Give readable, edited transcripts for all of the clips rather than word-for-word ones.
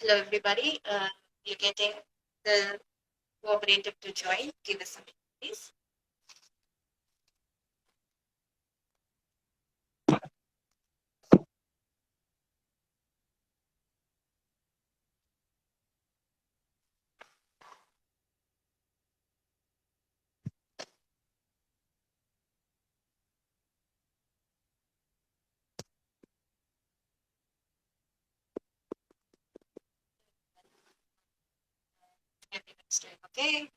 Hello, everybody. You're getting the cooperative to join. Give us a minute, please. Everyone's doing okay.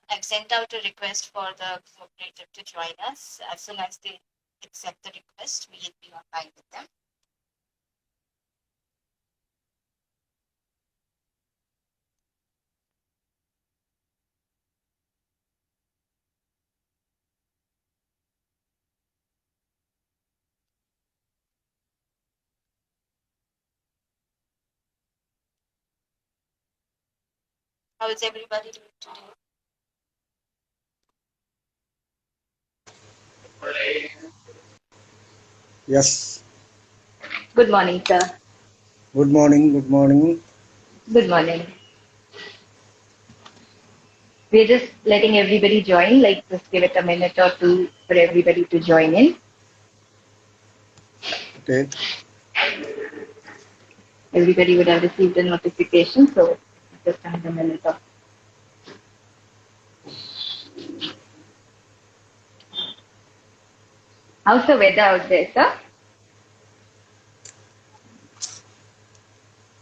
I've sent out a request for the cooperative to join us. As soon as they accept the request, we'll be online with them. How is everybody doing today? Yes. Good morning, sir. Good morning. Good morning. Good morning. We're just letting everybody join, like just give it a minute or two for everybody to join in. Okay. Everybody would have received a notification, so just a minute or how's the weather out there, sir?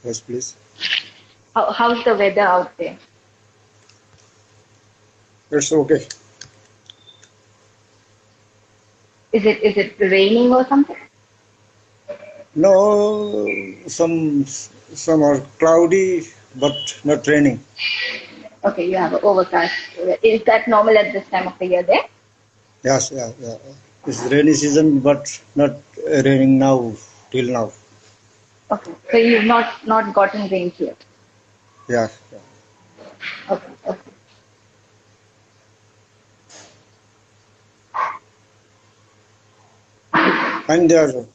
Yes, please. How's the weather out there? It's okay. Is it raining or something? No, some are cloudy, but not raining. Okay, you have an overcast. Is that normal at this time of the year there? Yes, yeah, yeah. It's rainy season, but not raining now till now. Okay, so you've not gotten rains yet. Yeah, yeah. Okay, okay. And there,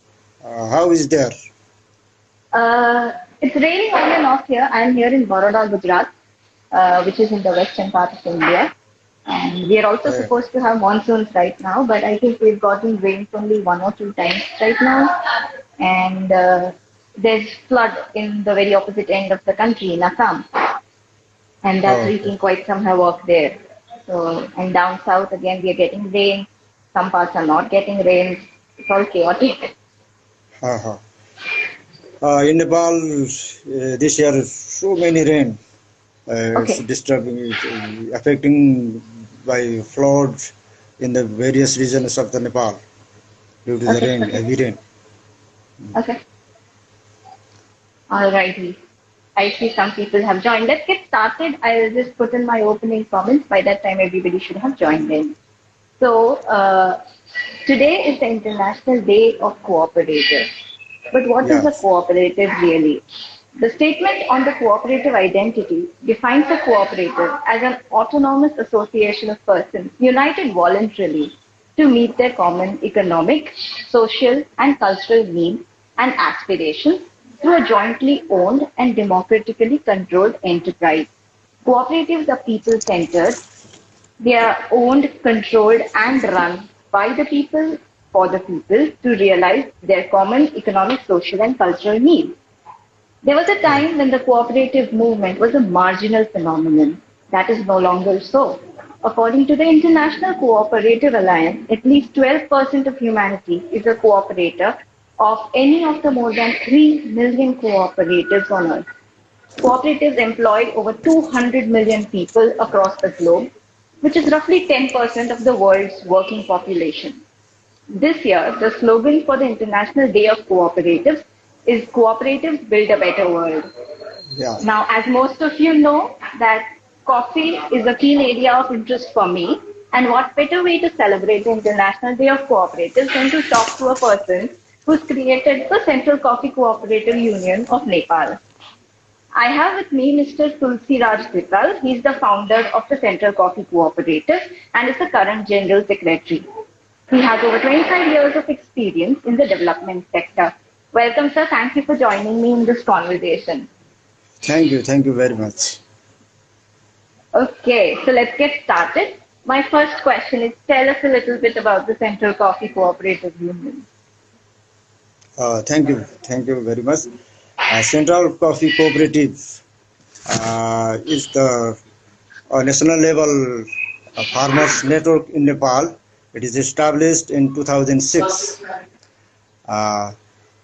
how is there? It's raining on and off here. I'm here in Baroda, Gujarat, which is in the western part of India. And we are also Uh, supposed to have monsoons right now, but I think we've gotten rains only one or two times right now. And there's flood in the very opposite end of the country, in Assam, and that's oh, okay. wreaking quite some havoc there. So, and down south again, we are getting rain. Some parts are not getting rain. It's all chaotic. Uh-huh. In Nepal, this year, so many rain. It's Okay, disturbing, affecting by floods in the various regions of the Nepal due to the okay, rain, okay, heavy rain. okay. Alrighty. I see some people have joined. Let's get started. I'll just put in my opening comments. By that time, everybody should have joined in. So, today is the International Day of Cooperative. But what is a Yes. cooperative really? The statement on the cooperative identity defines a cooperative as an autonomous association of persons united voluntarily to meet their common economic, social, and cultural needs and aspirations through a jointly owned and democratically controlled enterprise. Cooperatives are people centered, they are owned, controlled, and run by the people for the people to realize their common economic, social, and cultural needs. There was a Oh, time when the cooperative movement was a marginal phenomenon. That is no longer so. According to the International Cooperative Alliance, at least 12% of humanity is a cooperator of any of the more than 3 million cooperatives on earth. Cooperatives employ over 200 million people across the globe, which is roughly 10% of the world's working population. This year, the slogan for the International Day of Cooperatives is Cooperatives Build a Better World. yeah. Now, as most of you know, that Coffee is a keen area of interest for me, and what better way to celebrate the International Day of Cooperatives than to talk to a person who's created the Central Coffee Cooperative Union of Nepal. I have with me Mr. Tulasi Raj Dhital. He is the founder of the Central Coffee Cooperative and is the current General Secretary. He has over 25 years of experience in the development sector. Welcome, sir. Thank you for joining me in this conversation. Thank you very much. Okay, so let's get started. My first question is tell us a little bit about the Central Coffee Cooperative Union. Thank you very much. Central Coffee Cooperative is the national level farmers network in Nepal. It is established in 2006. Uh,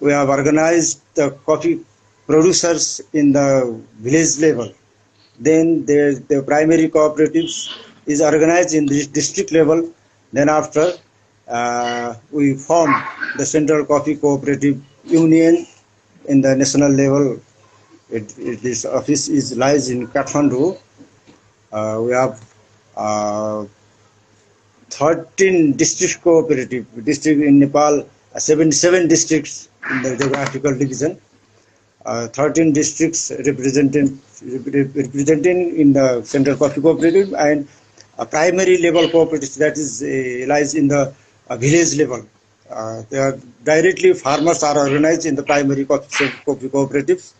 we have organized the coffee producers in the village level. Then the primary cooperatives is organized in the district level. Then after we form the Central Coffee Cooperative Union in the national level. This office lies in Kathmandu. We have uh, 13 district cooperative district in Nepal, 77 districts in the geographical division. 13 districts representing in the Central Coffee Cooperative, and a primary level cooperative that is lies in the village level. They are directly farmers are organized in the primary coffee cooperatives,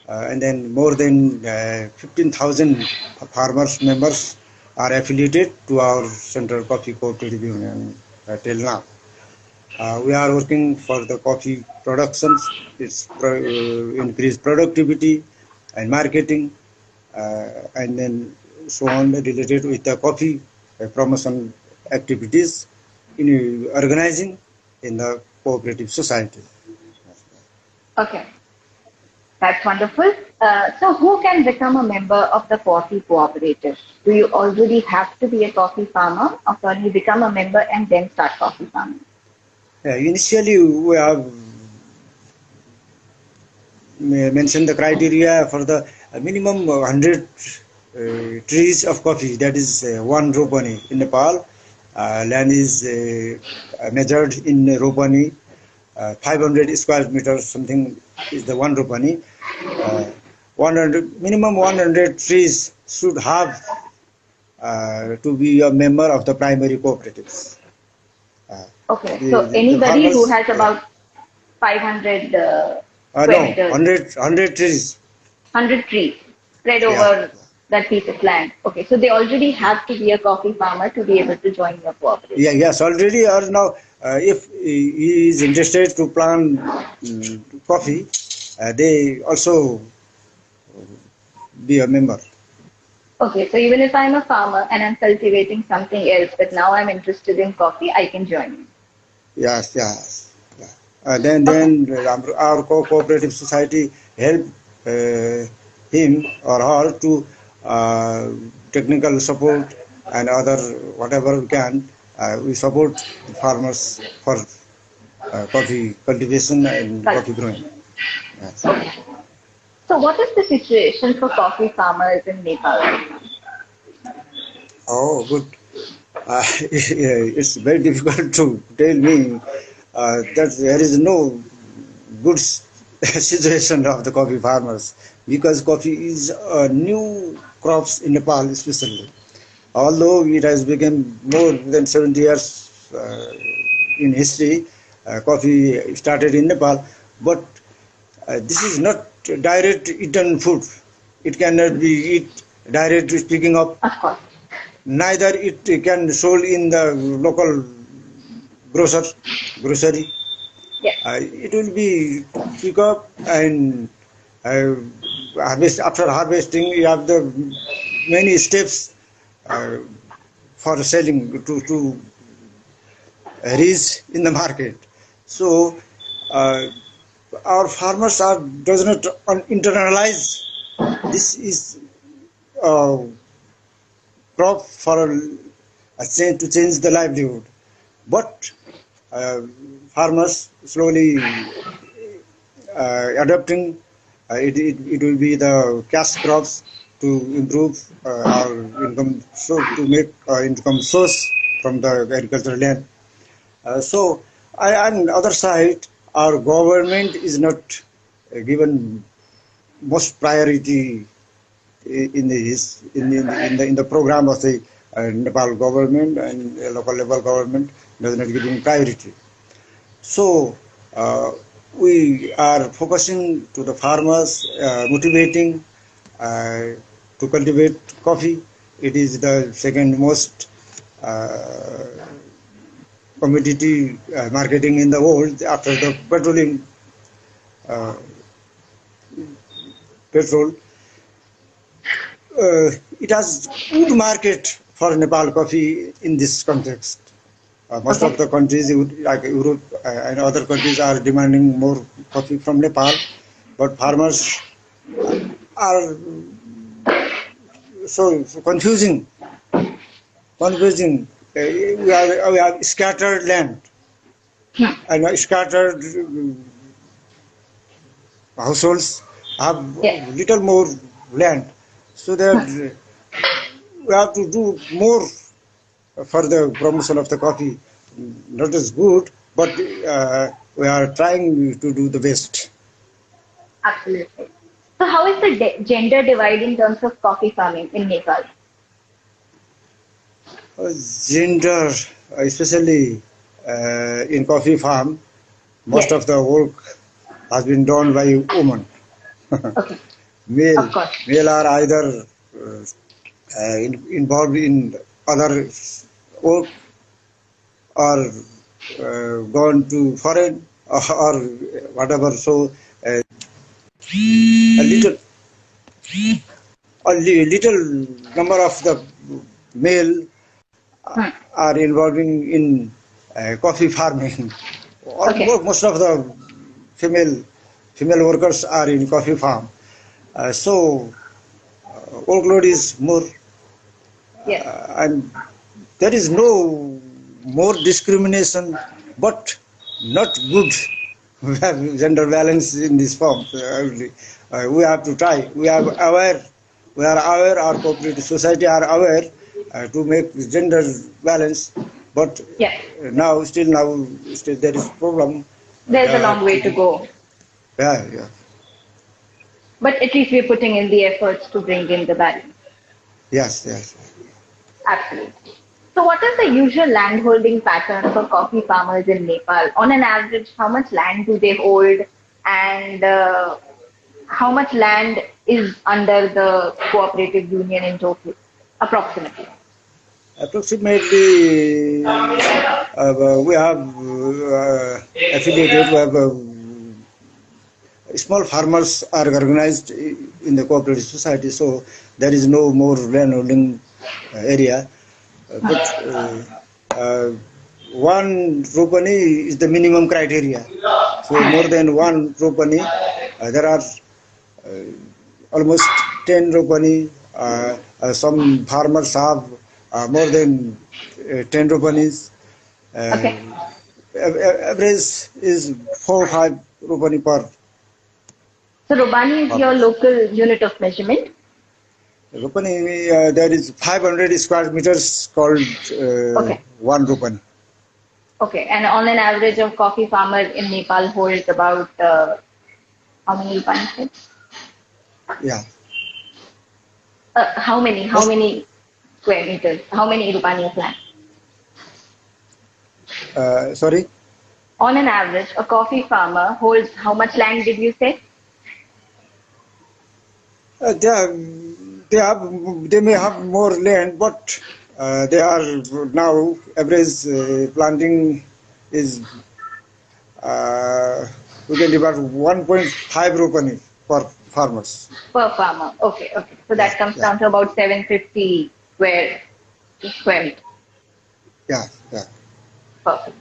and then more than 15,000 farmers members are affiliated to our Central Coffee Cooperative Union till now. We are working for the coffee productions, increase productivity and marketing, and then so on related with the coffee promotion activities in organizing in the cooperative society. Okay, that's wonderful. So, who can become a member of the coffee cooperative? Do you already have to be a coffee farmer, or can you become a member and then start coffee farming? Initially, we have mentioned the criteria for the minimum 100 trees of coffee, that is one ropani in Nepal. Land is measured in ropani, 500 square meters something is the one ropani. 100 minimum 100 trees should have to be a member of the primary cooperatives. Uh, Okay, so the anybody who farmers, has about 500 square no, meters, 100 trees. 100 trees spread Yeah. over that piece of land. Okay, so they already have to be a coffee farmer to be able to join your cooperative. Yes, already or now, if he is interested to plant coffee, they also be a member. Okay, so even if I'm a farmer and I'm cultivating something else, but now I'm interested in coffee, I can join you. Yes, yes. Yeah. Okay, Our cooperative society help him or her to technical support and other whatever we can. We support the farmers for coffee cultivation and right. coffee growing. Yes. Okay. So what is the situation for coffee farmers in Nepal right now? Oh, good. It's very difficult to tell me that there is no good situation of the coffee farmers, because coffee is a new crops in Nepal especially. Although it has become more than 70 years in history, coffee started in Nepal, but this is not direct eaten food. It cannot be eat directly speaking of, Of course. neither it can sold in the local grocer grocery. Yes. It will be pick up and uh, harvest. After harvesting, you have the many steps uh, for selling to reach in the market. So uh, our farmers are does not internalize this is uh, crop for a change to change the livelihood, but uh, farmers slowly adopting it will be the cash crops to improve our income, so to make income source from the agricultural land. So, on the other side, our government is not given most priority in the program of the Nepal government, and local level government does not giving priority. So we are focusing to the farmers, motivating to cultivate coffee. It is the second most commodity marketing in the world after the uh, petrol. It has good market for Nepal coffee in this context. Most of Okay. the countries, like Europe and other countries, are demanding more coffee from Nepal, but farmers are so confusing. Confusing. We have scattered land and scattered households have Yes. little more land, so that we have to do more for the promotion of the coffee. Not as good, but we are trying to do the best. Absolutely. So how is the gender divide in terms of coffee farming in Nepal? Gender, especially in coffee farm, most Yes. of the work has been done by women. Okay. Male, Of course. male are either involved in other work or gone to foreign or whatever. So a little number of the male Hmm. are involving in coffee farming. Okay. Most of the female female workers are in coffee farm. So workload is more, Yes. and there is no more discrimination, but not good. We have gender balance in this form. We have to try. We are aware. We are aware. Our cooperative society are aware to make gender balance, but Yes. still there is problem. There's a long way to go, Yeah, yeah. but at least we're putting in the efforts to bring in the balance. Yes, yes. Absolutely. So what is the usual landholding pattern for coffee farmers in Nepal? On an average, how much land do they hold, and how much land is under the cooperative union in total, approximately? Approximately, we have affiliated. We have small farmers are organized in the cooperative society, so there is no more landholding area. But one rupani is the minimum criteria. So more than one rupani, there are almost 10 rupani. Some farmers have more than 10 rupanis. Uh, Okay. Average is 4 or 5 rupani per So Robani is your farmer. local unit of measurement. Rupani, there is 500 square meters called Okay. 1 rupani. Okay. And on an average of coffee farmers in Nepal holds about how many Rupanis? Yeah. How many? How Most, many square meters? How many Rupanis land? sorry. On an average, a coffee farmer holds how much land did you say? Uh, they, are, they may have more land, but they are now average planting is we can divide 1.5 rupani for farmers. Per farmer. Okay, okay. So Yeah, that comes yeah, down to about 750 square meter. yeah, yeah. Perfect.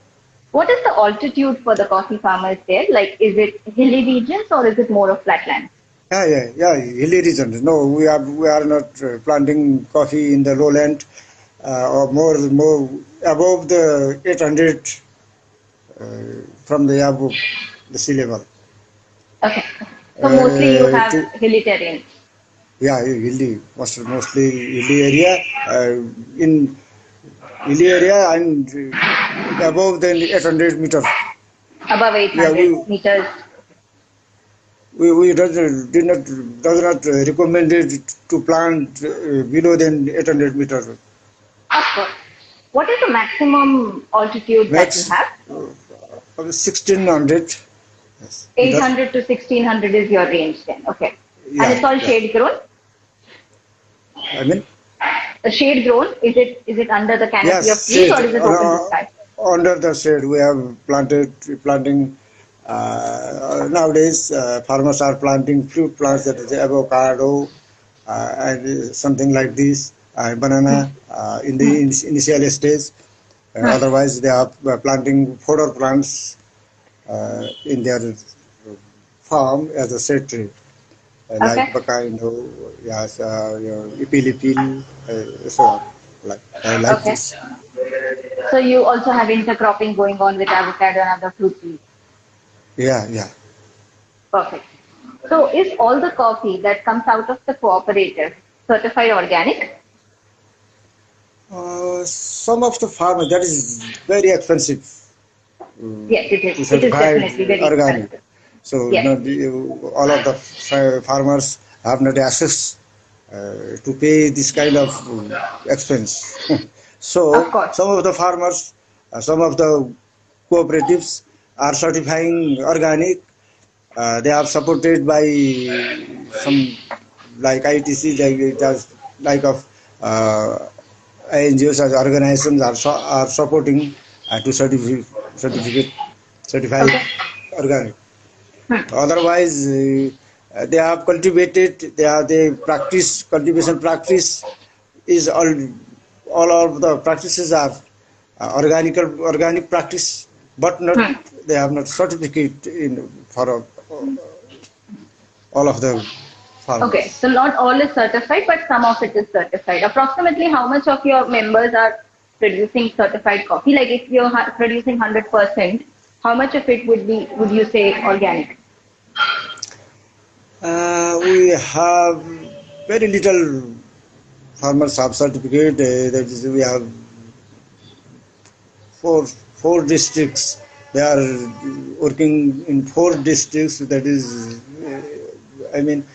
What is the altitude for the coffee farmers there? Like, is it hilly regions or is it more of flatland? Yeah. Hilly regions. No, we are not planting coffee in the lowland or more above the 800 from the above the sea level. Okay. So mostly you have To hilly terrain. Yeah, hilly, mostly hilly area. In hilly area, and above than 800 meters. Above Yeah, 800 meters. we does not recommend it to plant below than 800 meters. Of course. What is the maximum altitude that you Max have? 1600. Yes, meter. 800 to 1600 is your range then. Okay. And Yeah, it's all yeah. shade grown? I mean, The shade grown, is it under the canopy of yes, trees shade. or is it open to sky? Under the shade, we have planting. Nowadays, farmers are planting fruit plants, that is avocado and something like this, Hmm. banana in the Hmm. initial stage. Hmm. Otherwise, they are planting fodder plants in their farm as a shade tree, like Okay. bacano, yes, ipil, so on, like Okay. this. So you also have intercropping going on with avocado and other fruit trees. Yeah, yeah. Perfect. So is all the coffee that comes out of the cooperative certified organic? Some of the farmers, that is very expensive Yes, it is. to It is certified definitely very organic. expensive. So Yes. all of the farmers have not access to pay this kind of expense. Of So course. some of the farmers, some of the cooperatives are certifying organic. They are supported by some like ITC, like of NGOs as organizations are supporting to certified Okay. organic. Hmm. Otherwise, they have cultivated. They practice cultivation practice is all of the practices are organic practice, but not Hmm. they have not certificate in for all of the Okay. farmers. So not all is certified, but some of it is certified. Approximately how much of your members are producing certified coffee? Like if you're producing 100%, how much of it would you say organic? We have very little farmers have certificate. That is, we have four districts. They are working in four districts. That is, I mean,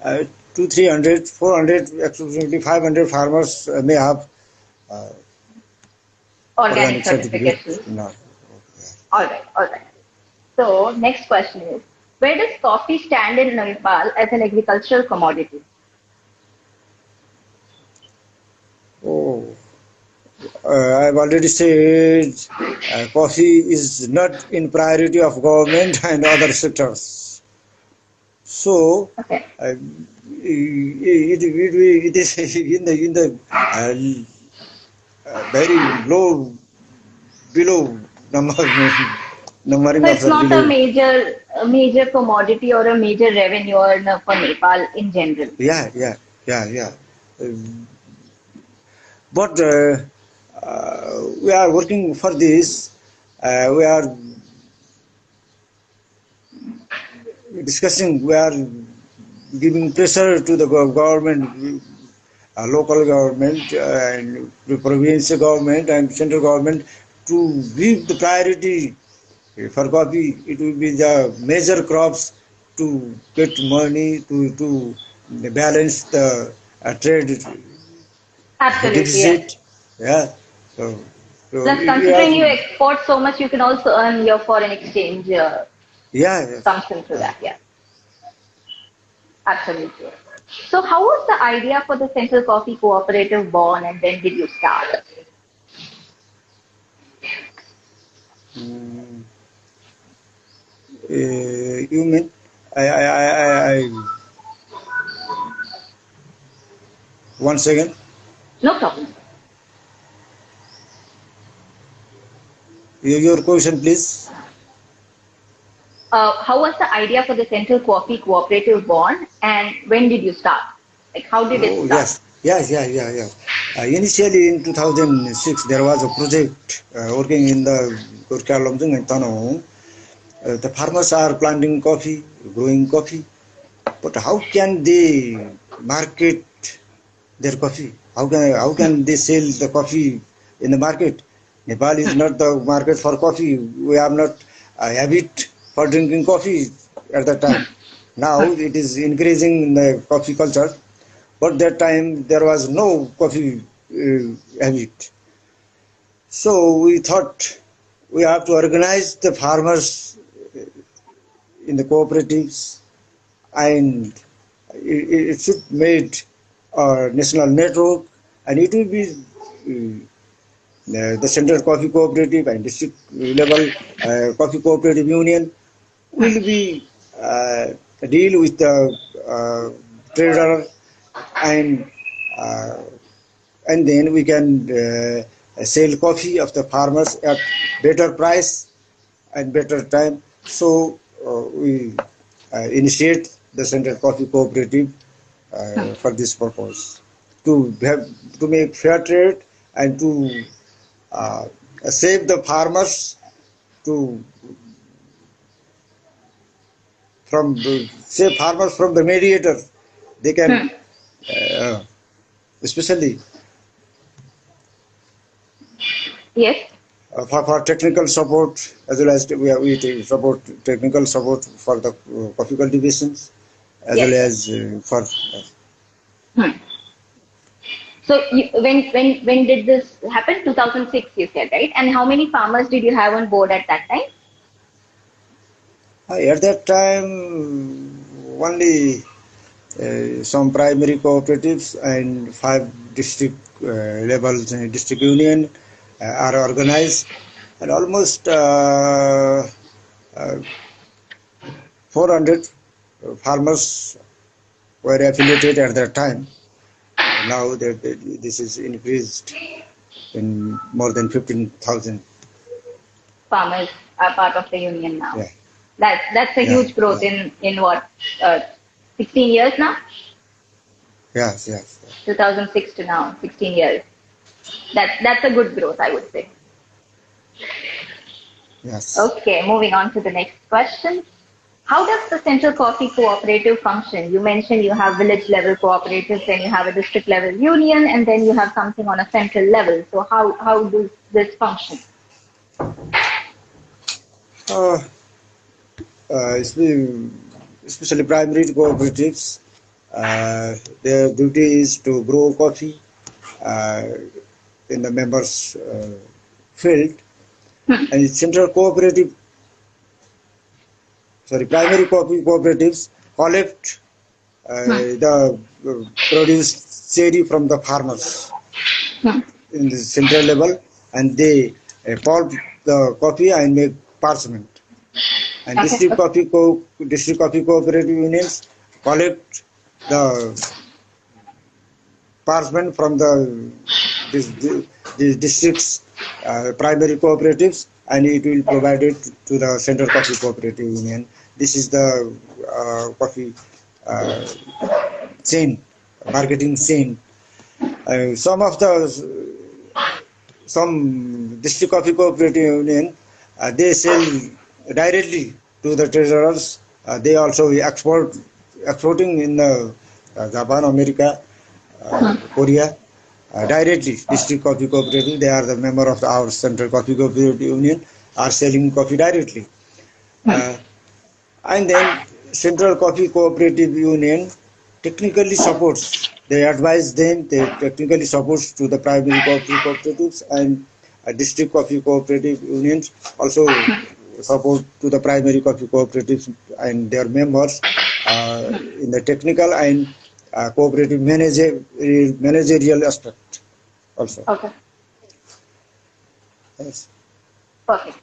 uh, 300, 400, approximately 500 farmers may have uh, Organic organic certificate. certification. No. All right. All right. So next question is, where does coffee stand in Nepal as an agricultural commodity? Oh, I've already said coffee is not in priority of government and other sectors. So Okay. it is in the very low below number numbering So of it's the not below. a major commodity or a major revenue earner for Nepal in general. Yeah, yeah, yeah, yeah. Uh, but we are working for this. We are discussing. We are giving pressure to the government, local government, and the provincial government and central government to give the priority for coffee. It will be the major crops to get money to balance the trade Absolutely, yes. deficit. Yeah. So, so Plus, we have, considering you export so much, you can also earn your foreign exchange yeah, yes. comes into that. Yeah, absolutely. So, how was the idea for the Central Coffee Cooperative born, and when did you start? Mm, you mean I once again No problem. your question, please. How was the idea for the Central Coffee Cooperative born, and when did you start? Like, how did it Oh start? yes, yes, yeah, yeah, yeah. Initially in 2006, there was a project working in the Gorkha Lomjung and Tanong. The farmers are planting coffee, growing coffee, but how can they market their coffee. How can they sell the coffee in the market? Nepal is not the market for coffee. We have not a habit for drinking coffee at that time. Now it is increasing in the coffee culture, but that time there was no coffee habit. So we thought we have to organize the farmers in the cooperatives, and it should made a national network, and it will be the central coffee cooperative and district level coffee cooperative union will be deal with the trader, and uh, and then we can sell coffee of the farmers at better price and better time. So we initiate the Central Coffee Cooperative for this purpose, to have to make fair trade and to uh, save the farmers to save farmers from the mediator. They can uh, especially Yes. for technical support, as well as we support technical support for the coffee cultivations, as well Yes. as for So when did this happen? 2006, you said, right? And how many farmers did you have on board at that time? at that time only some primary cooperatives and 5 district levels district union are organized, and almost uh, 400 farmers were affiliated at that time. Now that this is increased in more than 15,000. Farmers are part of the union now. Yeah, That's a yeah, huge growth yeah. in what, uh, 16 years now? Yes, yes, 2006 to now, 16 years. That's a good growth, I would say. yes. Okay, moving on to the next question. How does the Central Coffee Cooperative function? You mentioned you have village level cooperatives, then you have a district level union, and then you have something on a central level. So how does this function? Uh, especially primary cooperatives, their duty is to grow coffee uh, in the members' field, and central cooperative, sorry, primary coffee cooperatives collect the produce cherry from the farmers in the central level, and they pulp the coffee and make parchment. And Okay. district coffee cooperative unions collect the parchment from this, the district's primary cooperatives, and it will provide it to the central coffee cooperative union. This is the coffee uh, chain, marketing chain. Some district coffee cooperative union, they sell directly to the treasurers. They also exporting in Japan, America, Korea, directly. District coffee cooperative, they are the member of our central coffee cooperative union, are selling coffee directly. Uh, and then Central Coffee Cooperative Union technically supports. They advise them. They technically supports to the primary coffee cooperatives, and district coffee cooperative unions also support to the primary coffee cooperatives and their members in the technical and cooperative managerial aspect also. Okay, Yes. perfect.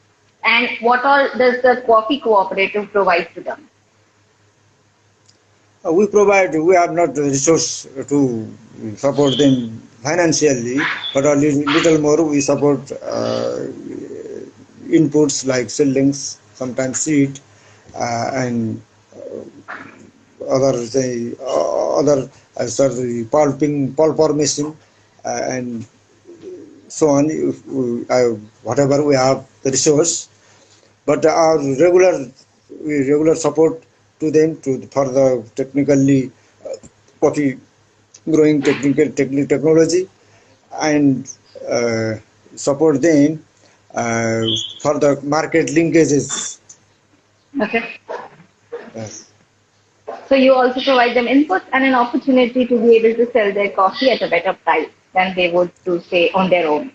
And what all does the coffee cooperative provide to them? We have not the resource to support them financially, but a little more we support inputs like seedlings, sometimes seed, and other sorry, pulper machine, and so on. Whatever we have the resource, but our regular support to them for the technically coffee growing technology, and support them for the market linkages. Okay. Yes. So you also provide them inputs and an opportunity to be able to sell their coffee at a better price than they would to say on their own.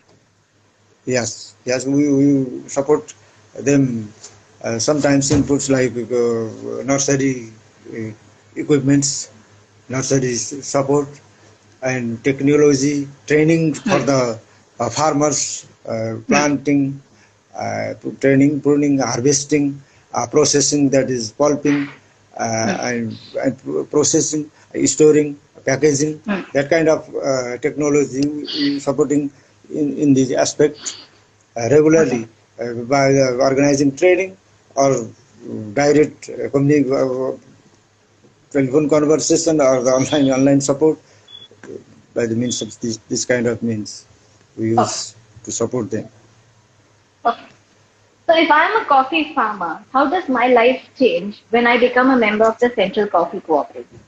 Yes, yes, we support them. Sometimes inputs like nursery uh, equipments, nursery support, and technology training for the farmers, planting, training, pruning, harvesting, processing, that is pulping, and processing, storing, packaging, that kind of technology we supporting in this aspect Okay. regularly by organizing training or direct telephone conversation or the online support by the means of this kind of means we Okay. use to support them. Okay. So if I'm a coffee farmer, how does my life change when I become a member of the Central Coffee Cooperative?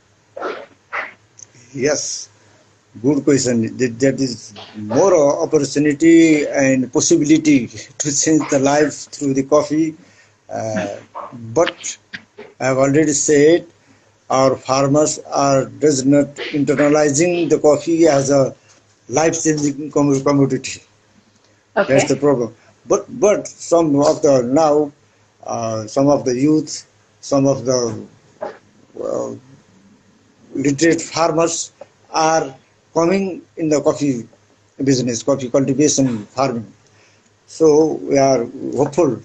Yes, good question. That is more opportunity and possibility to change the life through the coffee. But I have already said our farmers are does not internalizing the coffee as a life-changing commodity. That's the Okay. problem. But some of the now, some of the youth, some of the uh, literate farmers are coming in the coffee business, coffee cultivation farming. So we are hopeful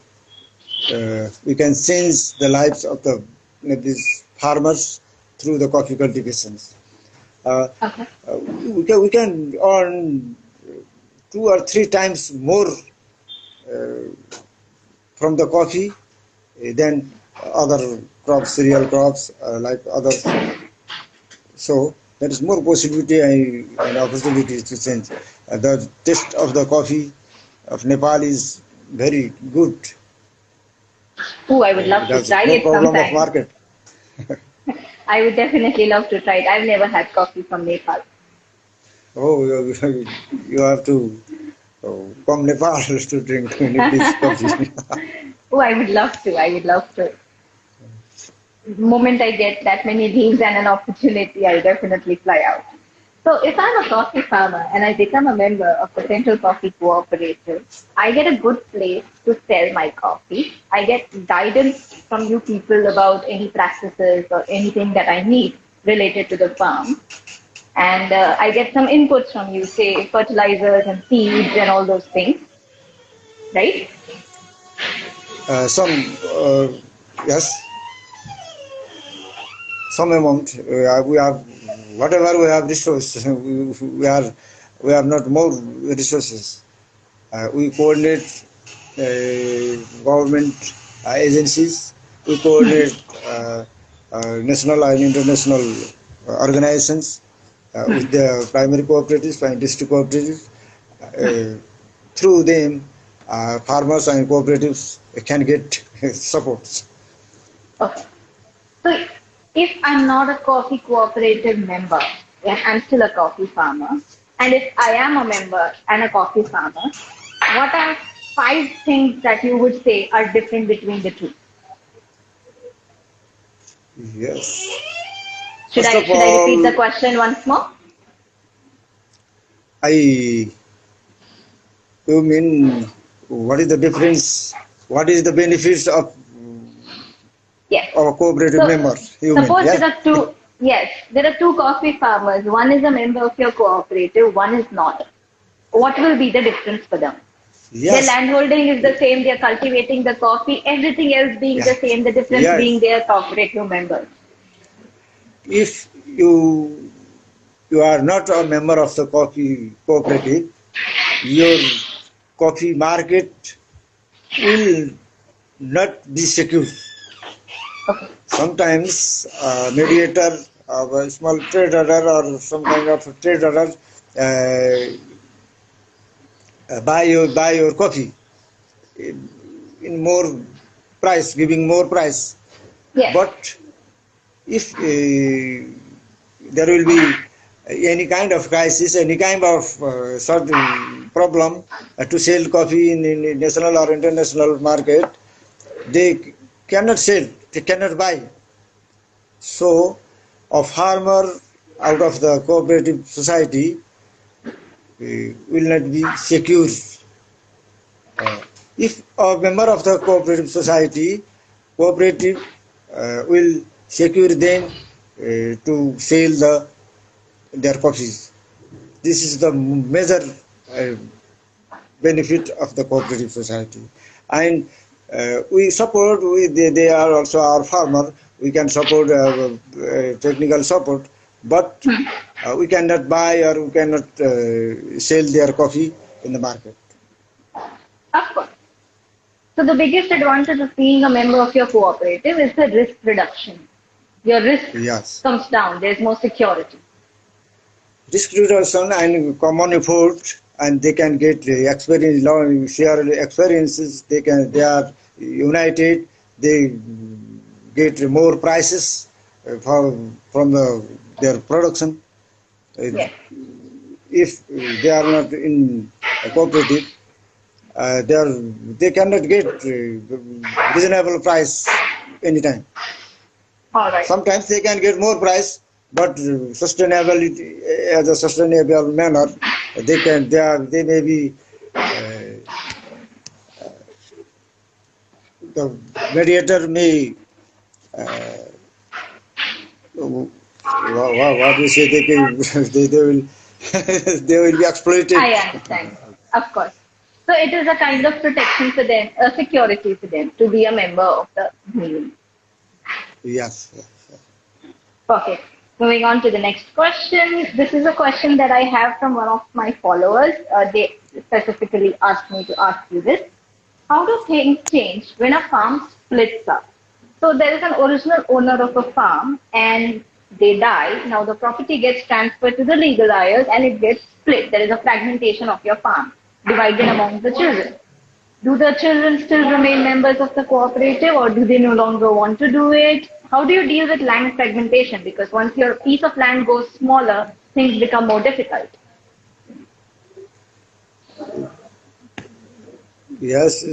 we can change the lives of these farmers through the coffee cultivations. Uh, Okay. we can earn 2 or 3 times more from the coffee than other crops, cereal crops like others. So there is more possibility and opportunity to change. The taste of the coffee of Nepal is very good. Oh, I would love It to has try no it problem of sometime. market. I would definitely love to try it. I've never had coffee from Nepal. Oh, you have to come Nepal to drink Nepalese coffee. Oh, I would love to. I would love to. The moment I get that many leaves and an opportunity, I'll definitely fly out. So if I'm a coffee farmer and I become a member of the Central Coffee Cooperative, I get a good place to sell my coffee. I get guidance from you people about any practices or anything that I need related to the farm. And I get some inputs from you, say fertilizers and seeds and all those things, right? Some yes, some amount we have whatever we have resources. We have not more resources. We coordinate government agencies. We coordinate national and international organizations with the primary cooperatives and district cooperatives. Uh, Through them, farmers and cooperatives can get support. Okay. So if I'm not a coffee cooperative member, and I'm still a coffee farmer, and if I am a member and a coffee farmer, what are 5 things that you would say are different between the two? Yes. Should First I of should I repeat the all, question once more? I you mean what is the difference? What is the benefits of Yes. our cooperative So members? You mean, suppose yeah? there are two coffee farmers. One is a member of your cooperative, one is not. What will be the difference for them? Their Yes. landholding is the same, they're cultivating the coffee, everything else being Yeah. the same, the difference Yeah. being their cooperative members. If you are not a member of the coffee cooperative, your coffee market will not be secure. Okay. Sometimes mediator of a small trader or some kind of trader buy your coffee in more giving more price. Yes. But if there will be any kind of crisis, any kind of certain problem to sell coffee in national or international market, they cannot sell, they cannot buy. So, a farmer out of the cooperative society will not be secure. If a member of the cooperative society, cooperative will secure them to sell their coffees. This is the major uh, benefit of the cooperative society. And we support, they are also our farmer, we can support technical support, but we cannot buy or we cannot sell their coffee in the market. Of course. So the biggest advantage of being a member of your cooperative is the risk reduction. Your risk Yes. comes down. There's more security. Risk reduction and common effort, and they can get experience, share experiences. They are united. They get more prices from their production. Yes. If they are not in a cooperative, they cannot get reasonable price anytime. All right. Sometimes they can get more price, but sustainability as a sustainable manner, they may be the mediator may what we say they will they will be exploited. I understand. Of course. So it is a kind of protection for them, a security for them to be a member of the community. Yes. Perfect. Moving on to the next question. This is a question that I have from one of my followers. They specifically asked me to ask you this. How do things change when a farm splits up? So there is an original owner of a farm and they die. Now the property gets transferred to the legal heirs and it gets split. There is a fragmentation of your farm divided among the children. Do the children still remain members of the cooperative or do they no longer want to do it? How do you deal with land fragmentation? Because once your piece of land goes smaller, things become more difficult. Yes.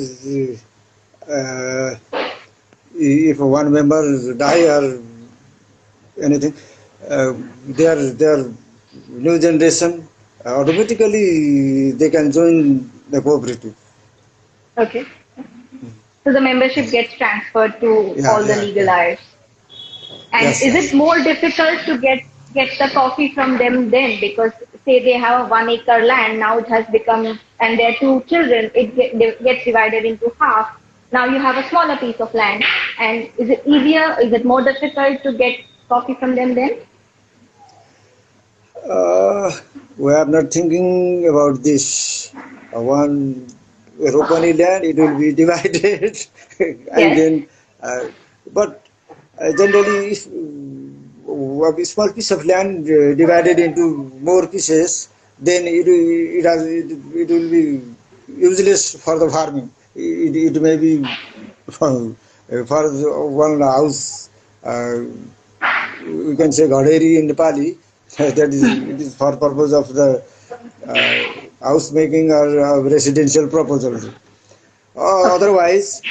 If one member die or anything, their new generation automatically they can join the cooperative. Okay. So the membership gets transferred to all the legal heirs. And Yes, is yes. it more difficult to get the coffee from them then? Because say they have a 1 acre land, now it has become, and their two children, gets divided into half. Now you have a smaller piece of land. And is it easier? Is it more difficult to get coffee from them then? We are not thinking about this. One Ropani land, it will be divided, and Yes. then, but generally, if a small piece of land divided into more pieces, then it will be useless for the farming. It may be for one house. We can say Gaderi in Nepali. That is, it is for purpose of the house making or residential proposal. Otherwise,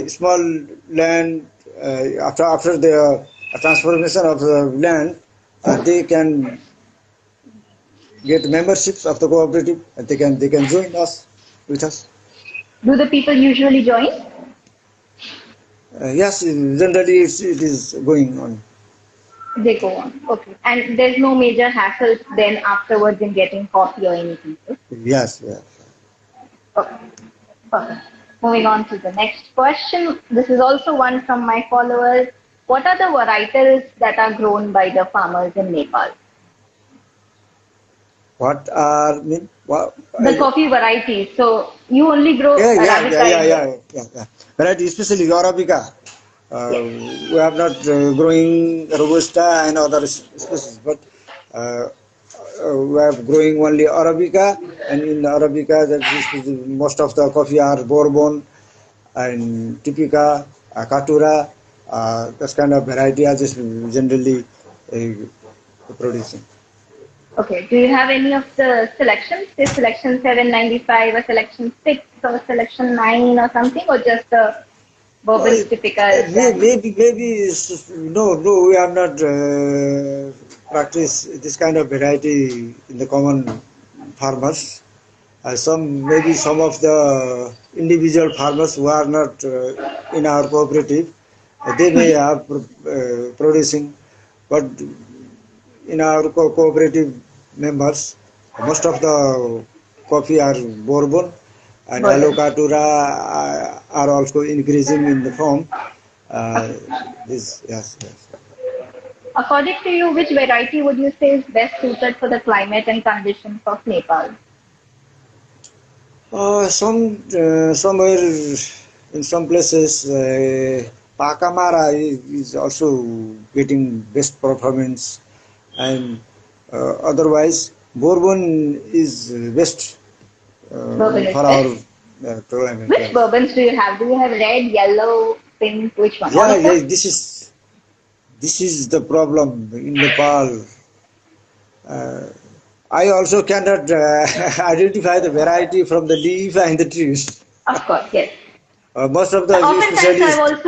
small land after the transformation of the land, they can get memberships of the cooperative, and they can join us with us. Do the people usually join? Yes, generally it is going on. They go on. Okay. And there's no major hassle then afterwards in getting coffee or anything. Right? Yes, yes. Okay. Perfect. Moving on to the next question. This is also one from my followers. What are the varietals that are grown by the farmers in Nepal? What are mean? What, The coffee varieties. So you only grow Arabica. yeah. Variety, especially Arabica. Yes. We are not growing Robusta and other species, but we are growing only Arabica, and in Arabica, most of the coffee are Bourbon and Typica, Caturra. This kind of variety are just generally producing. Okay. Do you have any of the selections? Say selection 795 or selection 6 or selection 9 or something, or just the Oh, bourbons typicals and maybe no, we have not practiced this kind of variety in the common farmers. Maybe some of the individual farmers who are not in our cooperative, they may have producing, but in our cooperative members, most of the coffee are bourbon and bourbons? alocatura are also increasing in the form. Uh, this yes, yes. According to you, which variety would you say is best suited for the climate and conditions of Nepal? Somewhere in some places, Pakamara is also getting best performance, and otherwise Bourbon is best Bourbon is for our best. climate. Which Yes. bourbons do you have? Do you have red, yellow, pink? Which one? All Yeah, of them? yeah. This is the problem in Nepal. Uh, I also cannot identify the variety from the leaf and the trees. Of course, yes. Most of the specialists,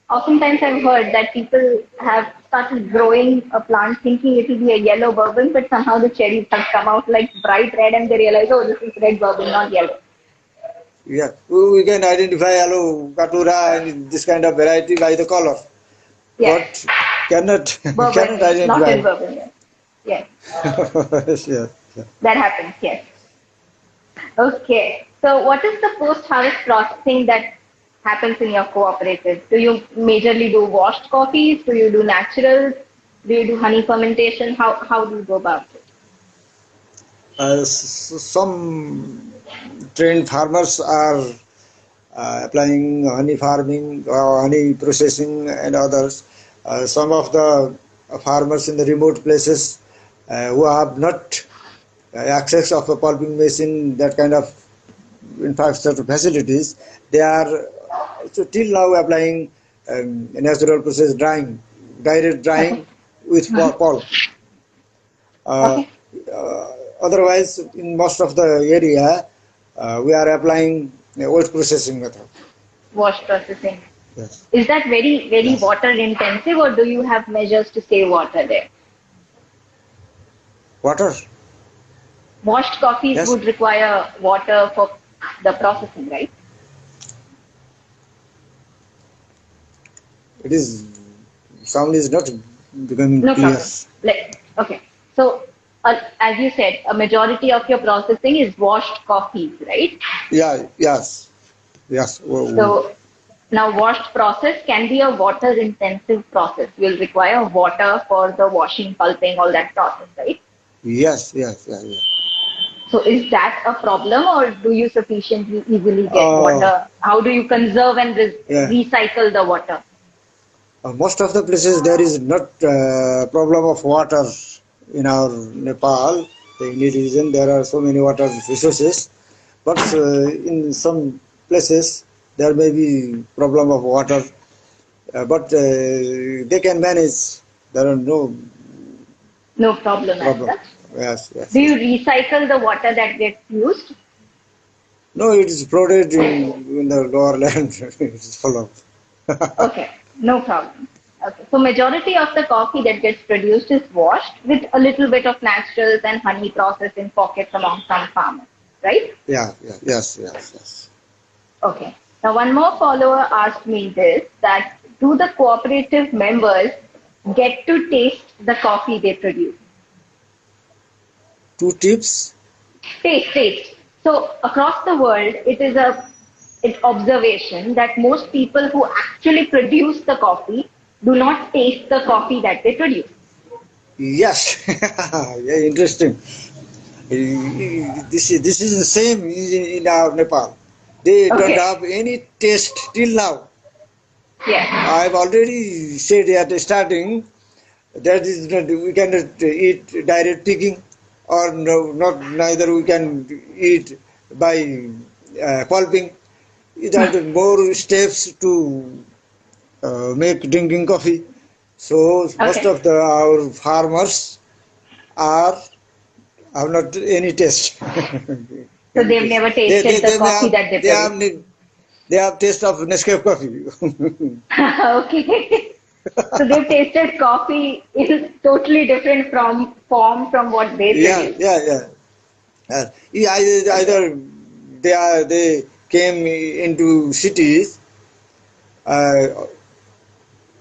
Oftentimes I've heard that people have started growing a plant thinking it will be a yellow bourbon, but somehow the cherries have come out like bright red and they realize, oh, this is red bourbon, not yellow. yeah, we can identify aloe, katura, and this kind of variety by the color, Yes, but cannot cannot bourbon, not identify. in bourbon, yes. Yes, Yes, yes. that happens, yes. Okay. So what is the post-harvest processing that happens in your cooperative? Do you majorly do washed coffees? Do you do naturals? Do you do honey fermentation? How do you go about it? Some trained farmers are applying honey farming, honey processing, and others. Some of the farmers in the remote places who have not access of a pulping machine, that kind of infrastructure facilities, they are so till now applying natural process drying, direct Okay. drying with pulp. Uh, Okay. Otherwise, in most of the area, we are applying old processing method. Wash processing. Yes, Is that very, very yes. water intensive or do you have measures to save water there? Water. Washed coffees Yes, would require water for the processing, right? it is. Sound is not becoming No clear. problem. Okay. So, as you said, a majority of your processing is washed coffees, right? Yeah, yes, yes. So, now washed process can be a water intensive process. You'll require water for the washing, pulping, all that process, right? Yes, yes, yeah, yeah. So, is that a problem or do you sufficiently easily get Uh, water? How do you conserve and yeah. recycle the water? Most of the places there is not problem of water in our Nepal. The only reason there are so many water resources, but in some places there may be problem of water, but they can manage. There are no No problem as problem. such. Yes, Do yes, you yes. recycle the water that gets used? No, it is floated in the lower land. It is full of. Okay, no problem. Okay, so majority of the coffee that gets produced is washed with a little bit of naturals and honey processed in pockets among some farmers, right? Yeah, yeah, yes, yes, yes. Okay. Now one more follower asked me this, that do the cooperative members get to taste the coffee they produce? Two tips. Taste. So across the world, it's observation that most people who actually produce the coffee do not taste the coffee that they produce. Yes, yeah, interesting. This is the same in our Nepal. They don't Okay. have any taste till now. Yes. I've already said at the starting that is not, we cannot eat direct picking, or no, not neither we can eat by pulping. It are the more steps to make drinking coffee. So most Okay. of our farmers or have not any taste. So they've never tasted the coffee that they produce. They have taste of Nescafe coffee. Okay. So they've tasted coffee in totally different from what they Yeah, produce. yeah, yeah. Either they came into cities, uh,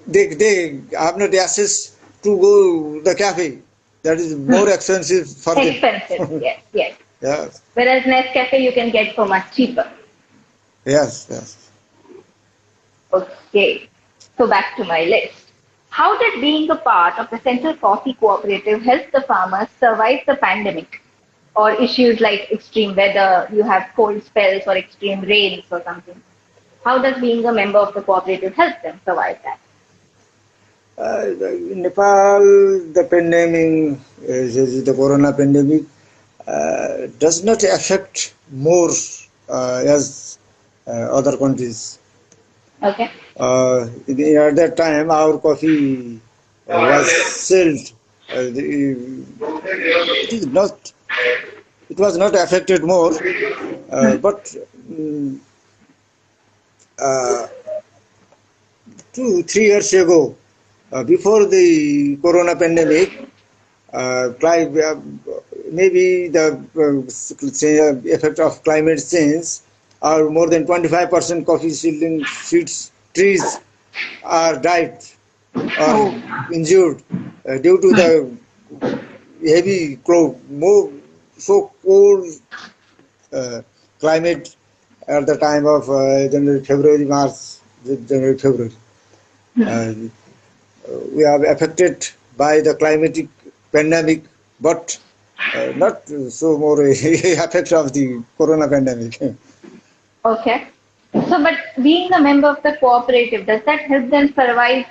they have not access to go the cafe. That is more expensive for them. Expensive, yes, yes. Yes, Whereas Nescafe you can get for much cheaper. yes, yes. Okay. So back to my list. How did being a part of the Central Coffee Cooperative help the farmers survive the pandemic? Or issues like extreme weather, you have cold spells or extreme rains or something. How does being a member of the cooperative help them survive that? In Nepal, the pandemic, the corona pandemic, does not affect more as other countries. Okay. At that time, our coffee was sold. It is not. It was not affected more, but uh, 2 3 years ago, before the corona pandemic, maybe the effect of climate change, or more than 25% coffee seeds trees are died or Oh, injured due to the heavy more so cold uh, climate at the time of January, February, March, January, February. Uh, we are affected by the climatic pandemic, but not so more effect of the corona pandemic. okay. So, but being a member of the cooperative, does that help them survive,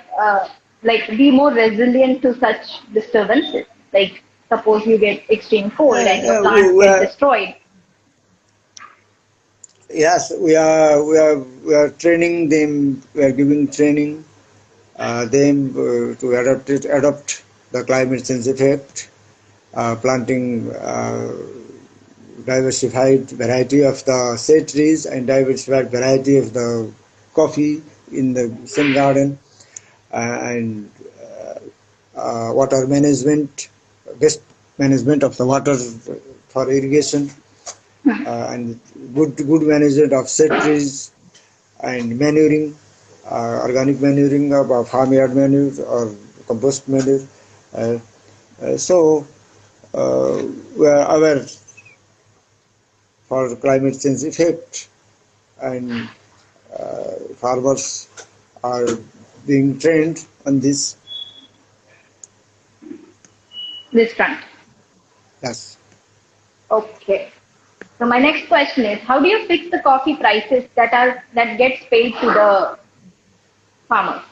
like be more resilient to such disturbances? Like, suppose you get extreme cold and your plants We get are, destroyed. yes, we are training them. We are giving training them to adopt the climate change effect, planting diversified variety of the shade trees and diversified variety of the coffee in the same garden, and water management, best management of the water for irrigation, and good management of shade trees and manuring, organic manuring of farmyard manure or compost manure. Uh, so we are aware for climate change effect, and farmers are being trained on this. This front. Yes. Okay. So my next question is, how do you fix the coffee prices that gets paid to the farmers?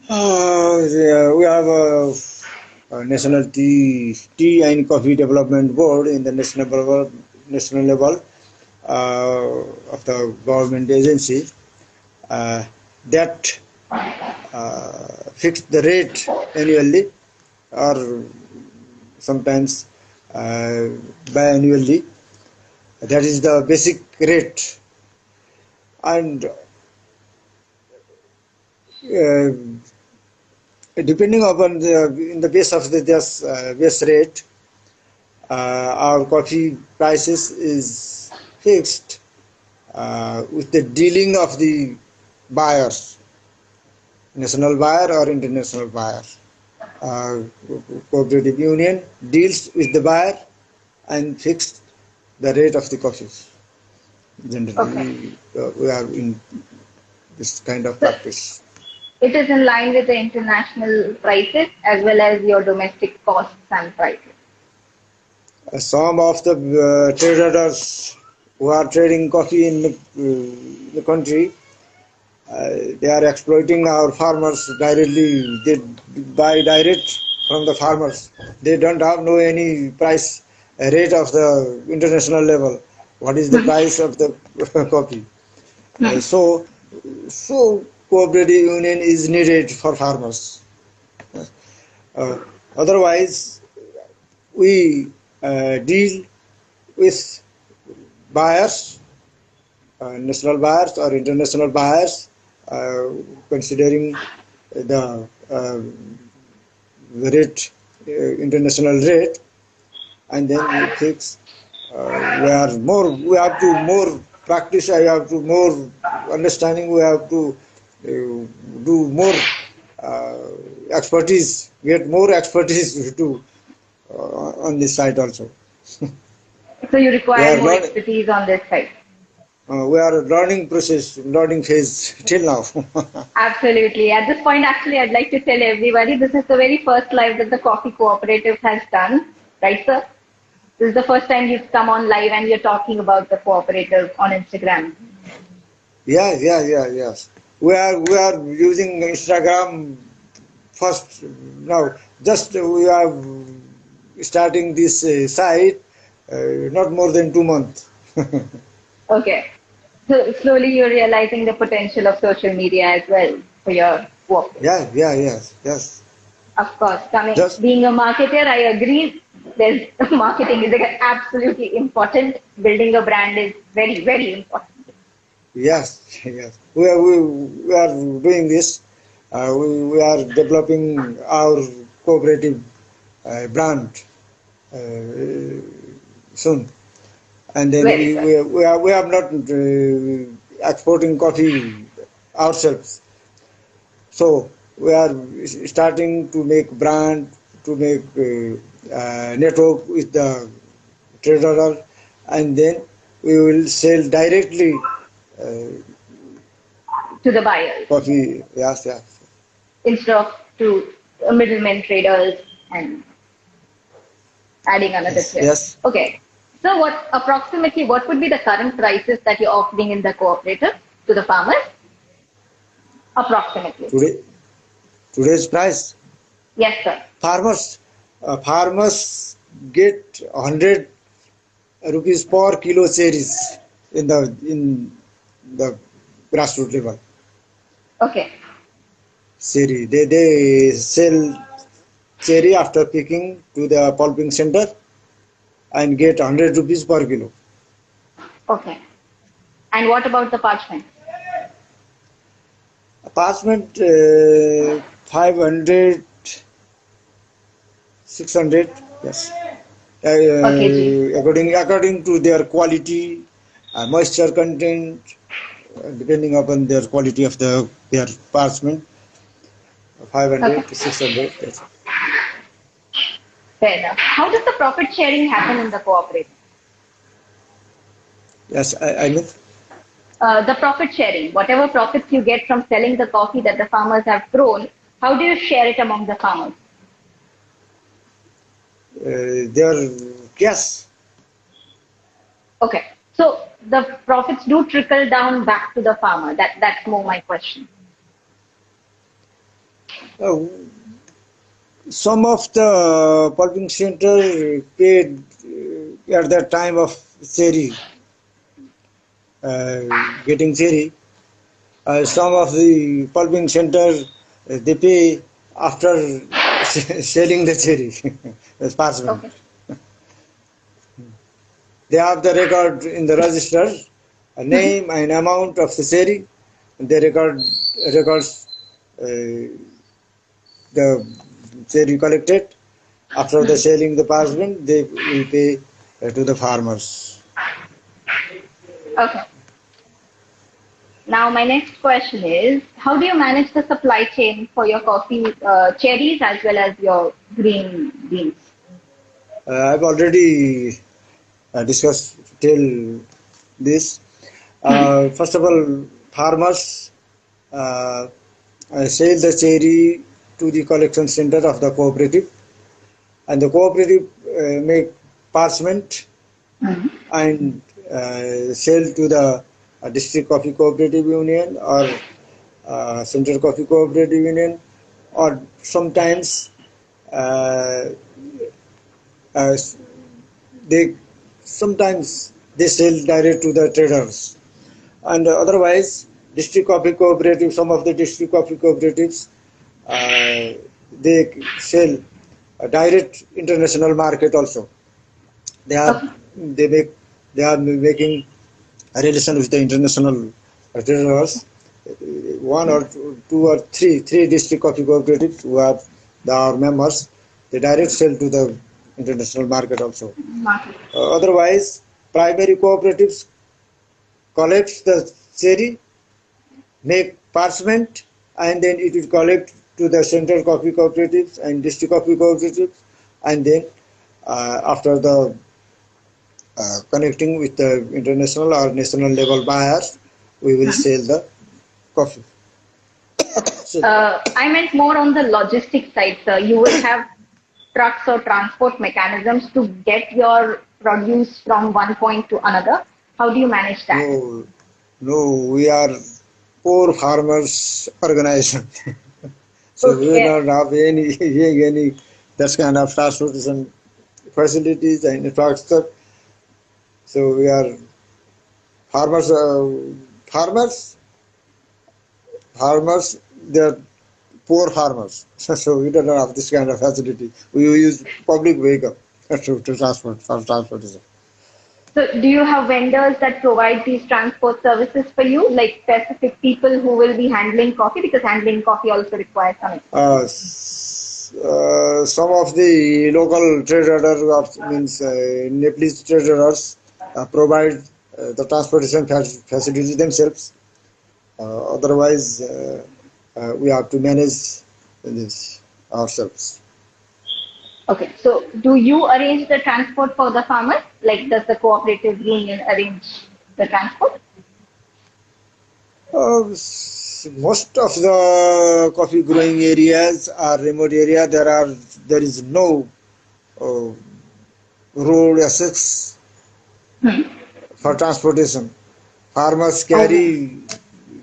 Yeah, we have a national tea and coffee development board in the national level of the government agency that fix the rate annually or sometimes uh, biannually. That is the basic rate, and depending upon in the base of the base rate, our coffee prices is fixed with the dealing of the buyers, national buyer or international buyer. Uh, Cooperative union deals with the buyer and fixed the rate of the coffees. Okay. Generally, we are in this kind of So practice. it is in line with the international prices as well as your domestic costs and prices. Some of the traders who are trading coffee in the country, they are exploiting our farmers directly. They buy direct from the farmers. They don't have no any price rate of the international level. What is the price of the coffee? So, cooperative union is needed for farmers. Otherwise, we deal with buyers, national buyers or international buyers, considering the rate, international rate, and then we fix. We have to more practice. I have to more understanding. We have to do more expertise, get more expertise to on this side also. So you We require are more learning. expertise on this side. We are learning process, learning phase till now. Absolutely. At this point, actually, I'd like to tell everybody this is the very first live that the Coffee Cooperative has done. Right, sir? This is the first time you've come on live and you're talking about the cooperative on Instagram. Yes. We are using Instagram first now. Just we are starting this site not more than 2 months. Okay. So slowly you're realizing the potential of social media as well for your work. Yes. Of course, Just being a marketer, I agree. There's marketing is like absolutely important. Building a brand is very, very important. yes. We are doing this. We are developing our cooperative brand uh, soon. And then Very good. we are not exporting coffee ourselves. So we are starting to make brand, to make network with the trader, and then we will sell directly uh, To the buyers coffee. Yes. instead of to middlemen traders and adding another Yes. tier. Yes. Okay. So what would be the current prices that you're offering in the cooperative to the farmers? Approximately. Today today's price, Yes, sir. farmers get 100 rupees per kilo cherries in the grassroots level. Okay. Cherry. They sell cherry after picking to the pulping center and get 100 rupees per kilo. Okay. And what about the parchment? Parchment 500, 600. Yes. Okay, G. According to their quality, moisture content, depending upon their quality of their parchment, 500 Okay. to 600. Yes. Fair enough. How does the profit sharing happen in the cooperative? Yes, I mean, The profit sharing, whatever profits you get from selling the coffee that the farmers have grown, how do you share it among the farmers? their cash. Okay. So the profits do trickle down back to the farmer. That's more my question. Uh, some of the pulping center paid at that time of cherry, uh, getting cherry. Some of the pulping center they pay after selling the cherry as parchment. Okay. They have the record in the register, a name and amount of the cherry. They records the cherry collected. After the selling the parchment, they will pay to the farmers. Okay. Now my next question is, how do you manage the supply chain for your coffee cherries as well as your green beans? I've already discussed till this. First of all, farmers uh, sell the cherry to the collection center of the cooperative, and the cooperative make parchment and sell to the district coffee cooperative union or central coffee cooperative union, or sometimes uh, uh, they they sell direct to the traders, and otherwise district coffee cooperative, some of the district coffee cooperatives they sell a direct international market also. They are Okay. they make they are making a relation with the international traders. One or two or three district coffee cooperatives who are our members. They direct sell to the international market also. Market. Otherwise, primary cooperatives collects the cherry, make parchment, and then it will collect to the central coffee cooperatives and district coffee cooperatives, and then after the connecting with the international or national level buyers, we will sell the coffee. So, I meant more on the logistics side, sir. You will have trucks or transport mechanisms to get your produce from one point to another. How do you manage that? no, no, we are poor farmers organization. So we will Okay. not have any that kind of transportation facilities and infrastructure. So we are farmers, farmers, farmers. They are poor farmers. So we don't have this kind of facility. We use public vehicle to transport for transportation. So, do you have vendors that provide these transport services for you, like specific people who will be handling coffee? Because handling coffee also requires some expertise. Some of the local traders, means Nepalese traders, provide the transportation facilities themselves. Otherwise, we have to manage this ourselves. Okay, so do you arrange the transport for the farmers? Like, does the cooperative union arrange the transport? Most of the coffee growing areas are remote area. There is no uh, road access for transportation. Farmers Oh,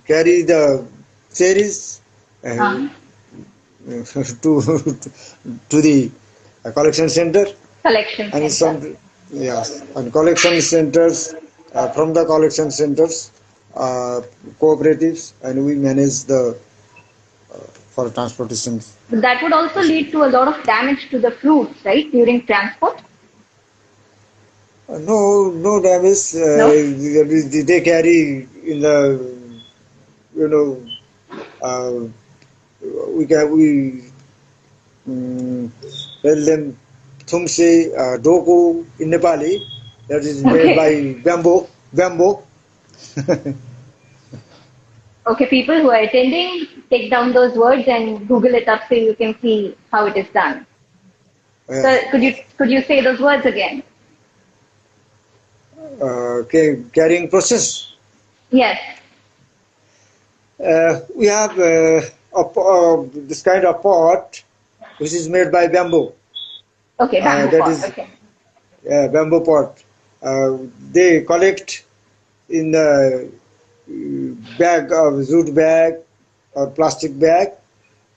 carry the cherries uh, um, to the collection center, collection and center. some, yes, and collection centers, from the collection centers, uh, cooperatives, and we manage the for transportation. But that would also lead to a lot of damage to the fruits, right, during transport? No damage. No? They carry in the, you know, uh, we um, tell them thumse, doku in Nepali, that is made by Okay. bamboo. Okay, people who are attending, take down those words and Google it up so you can see how it is done. So Yes, could you yes. could you say those words again? Carrying process. Yes. We have this kind of pot which is made by bamboo. Okay, bamboo That pot. is Okay. bamboo pot. They collect in the bag of jute bag or plastic bag,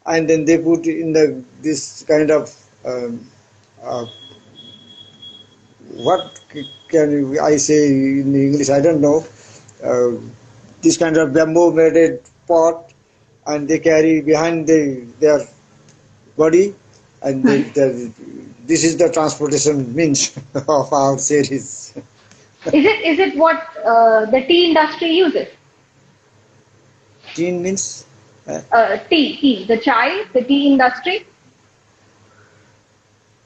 and then they put in the this kind of uh, what can I say in English? I don't know. Uh, this kind of bamboo made pot, and they carry behind their body, and this is the transportation means of our series. Is it what the tea industry uses? Teen means, uh, Tea, the tea industry.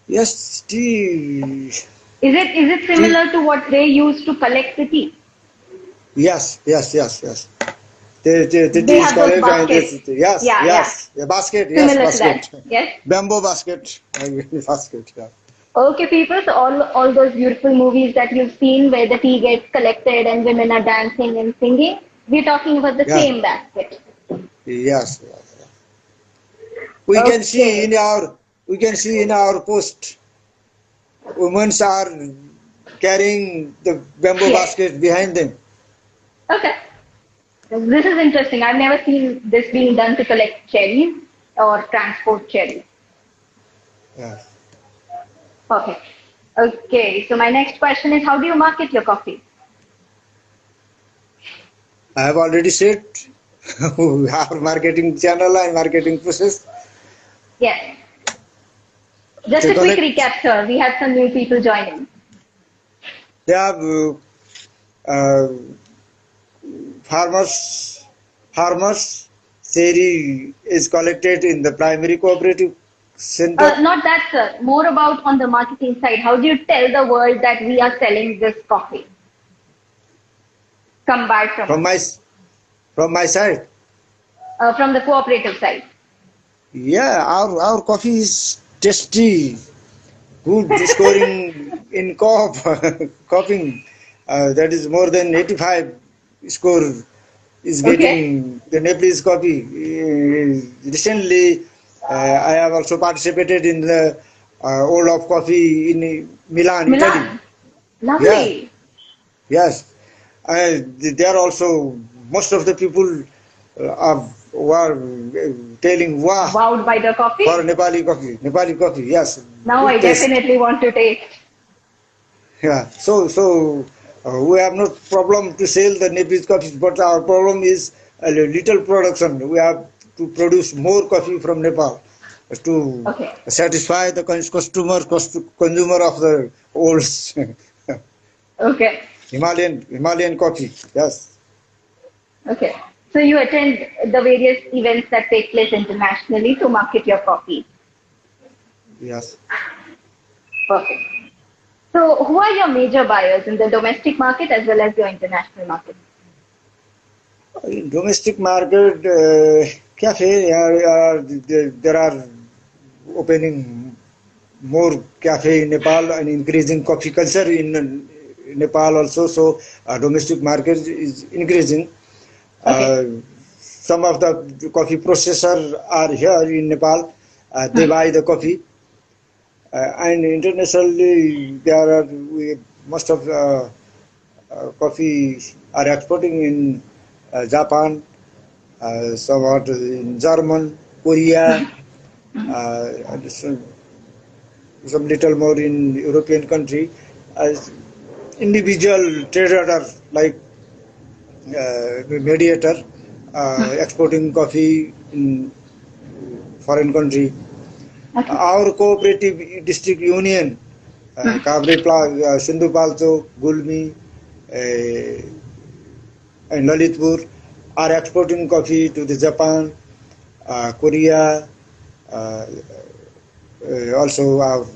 yes, tea. Is it Tea. similar to what they use to collect the tea? Yes, yes, yes, yes. The They tea is have those correct, and baskets. this, yes, Yeah, yeah. yes, a basket, yes, Similar to that. basket, Yes. bamboo basket, I mean, basket. Yeah. Okay, people. So all those beautiful movies that you've seen where the tea gets collected and women are dancing and singing, we're talking about the Yeah. same basket. Yes, yes. We can see Okay. in our post, women are carrying the bamboo Yes. basket behind them. Okay. This is interesting. I've never seen this being done to collect cherries or transport cherries. Yes. Perfect. Okay. So my next question is, how do you market your coffee? I have already said our marketing channel and marketing process. Yes. Just They a quick collect. recap, sir. We have some new people joining. They have uh, farmers. Farmers. Seri is collected in the primary cooperative center. Not that, sir. More about on the marketing side. How do you tell the world that we are selling this coffee? Come buy from From us. my side. From the cooperative side. Yeah, our coffee is tasty, good scoring in coping. That is more than 85 score is Okay. getting the Nepalese coffee. Recently, I have also participated in the World of Coffee in Milan, Italy. Milan. Yeah, Lovely. yes. There are also most of the people were telling, wow, Wowed by the for coffee. Nepali coffee. Nepali coffee, yes, Now I good taste. definitely want to taste. Yeah, we have no problem to sell the Nepalese coffee, but our problem is a little production. We have to produce more coffee from Nepal to Okay. satisfy the consumer of the old Okay. Himalayan coffee. Yes, Okay. So you attend the various events that take place internationally to market your coffee. yes. Perfect. So who are your major buyers in the domestic market as well as your international market? In domestic market, cafe, there are opening more cafe in Nepal and increasing coffee culture in Nepal also. So domestic market is increasing. Okay. Uh, some of the coffee processors are here in Nepal. They Hmm. buy the coffee. And internationally, there are most of coffee are exporting in Japan, somewhat in German, Korea, and some little more in European country. As individual trader like mediator exporting coffee in foreign country. Okay. Our cooperative district union, Sindhu Palcho, Gulmi, and Lalitpur are exporting coffee to the Japan, Korea. Uh, Also, our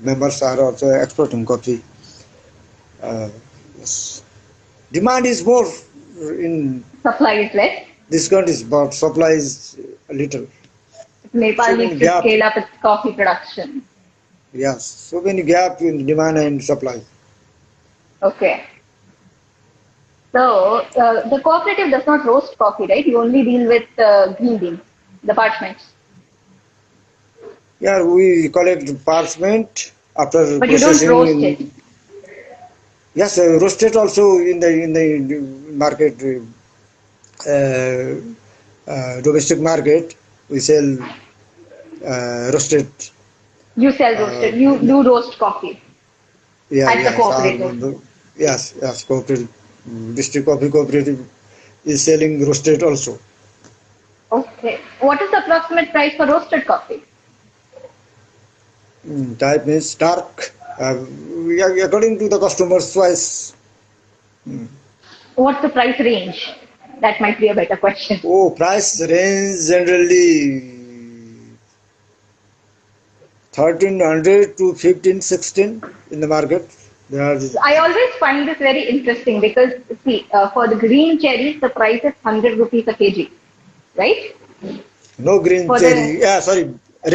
members are also exporting coffee. Yes. Demand is more in Supply is less. this country, but supply is a little. So Nepal many needs to gap. scale up its coffee production. Yes, so many gap in demand and supply. Okay. So the cooperative does not roast coffee, right? You only deal with green beans, the parchments, Yeah, we collect parchment after but you don't processing. roast it. Yes, roasted also in the market, domestic market. We sell roasted. You sell roasted. You Uh, do roast coffee Yeah, at the yes, cooperative. yes, cooperative, district coffee cooperative is selling roasted also. Okay. What is the approximate price for roasted coffee? Type means dark. According to the customer's choice. What's the price range? That might be a better question. Oh, price range generally 1300 to 1516 in the market. There are I always find this very interesting because, see, for the green cherries, the price is 100 rupees a kg, right? no green For the cherry. Yeah, sorry,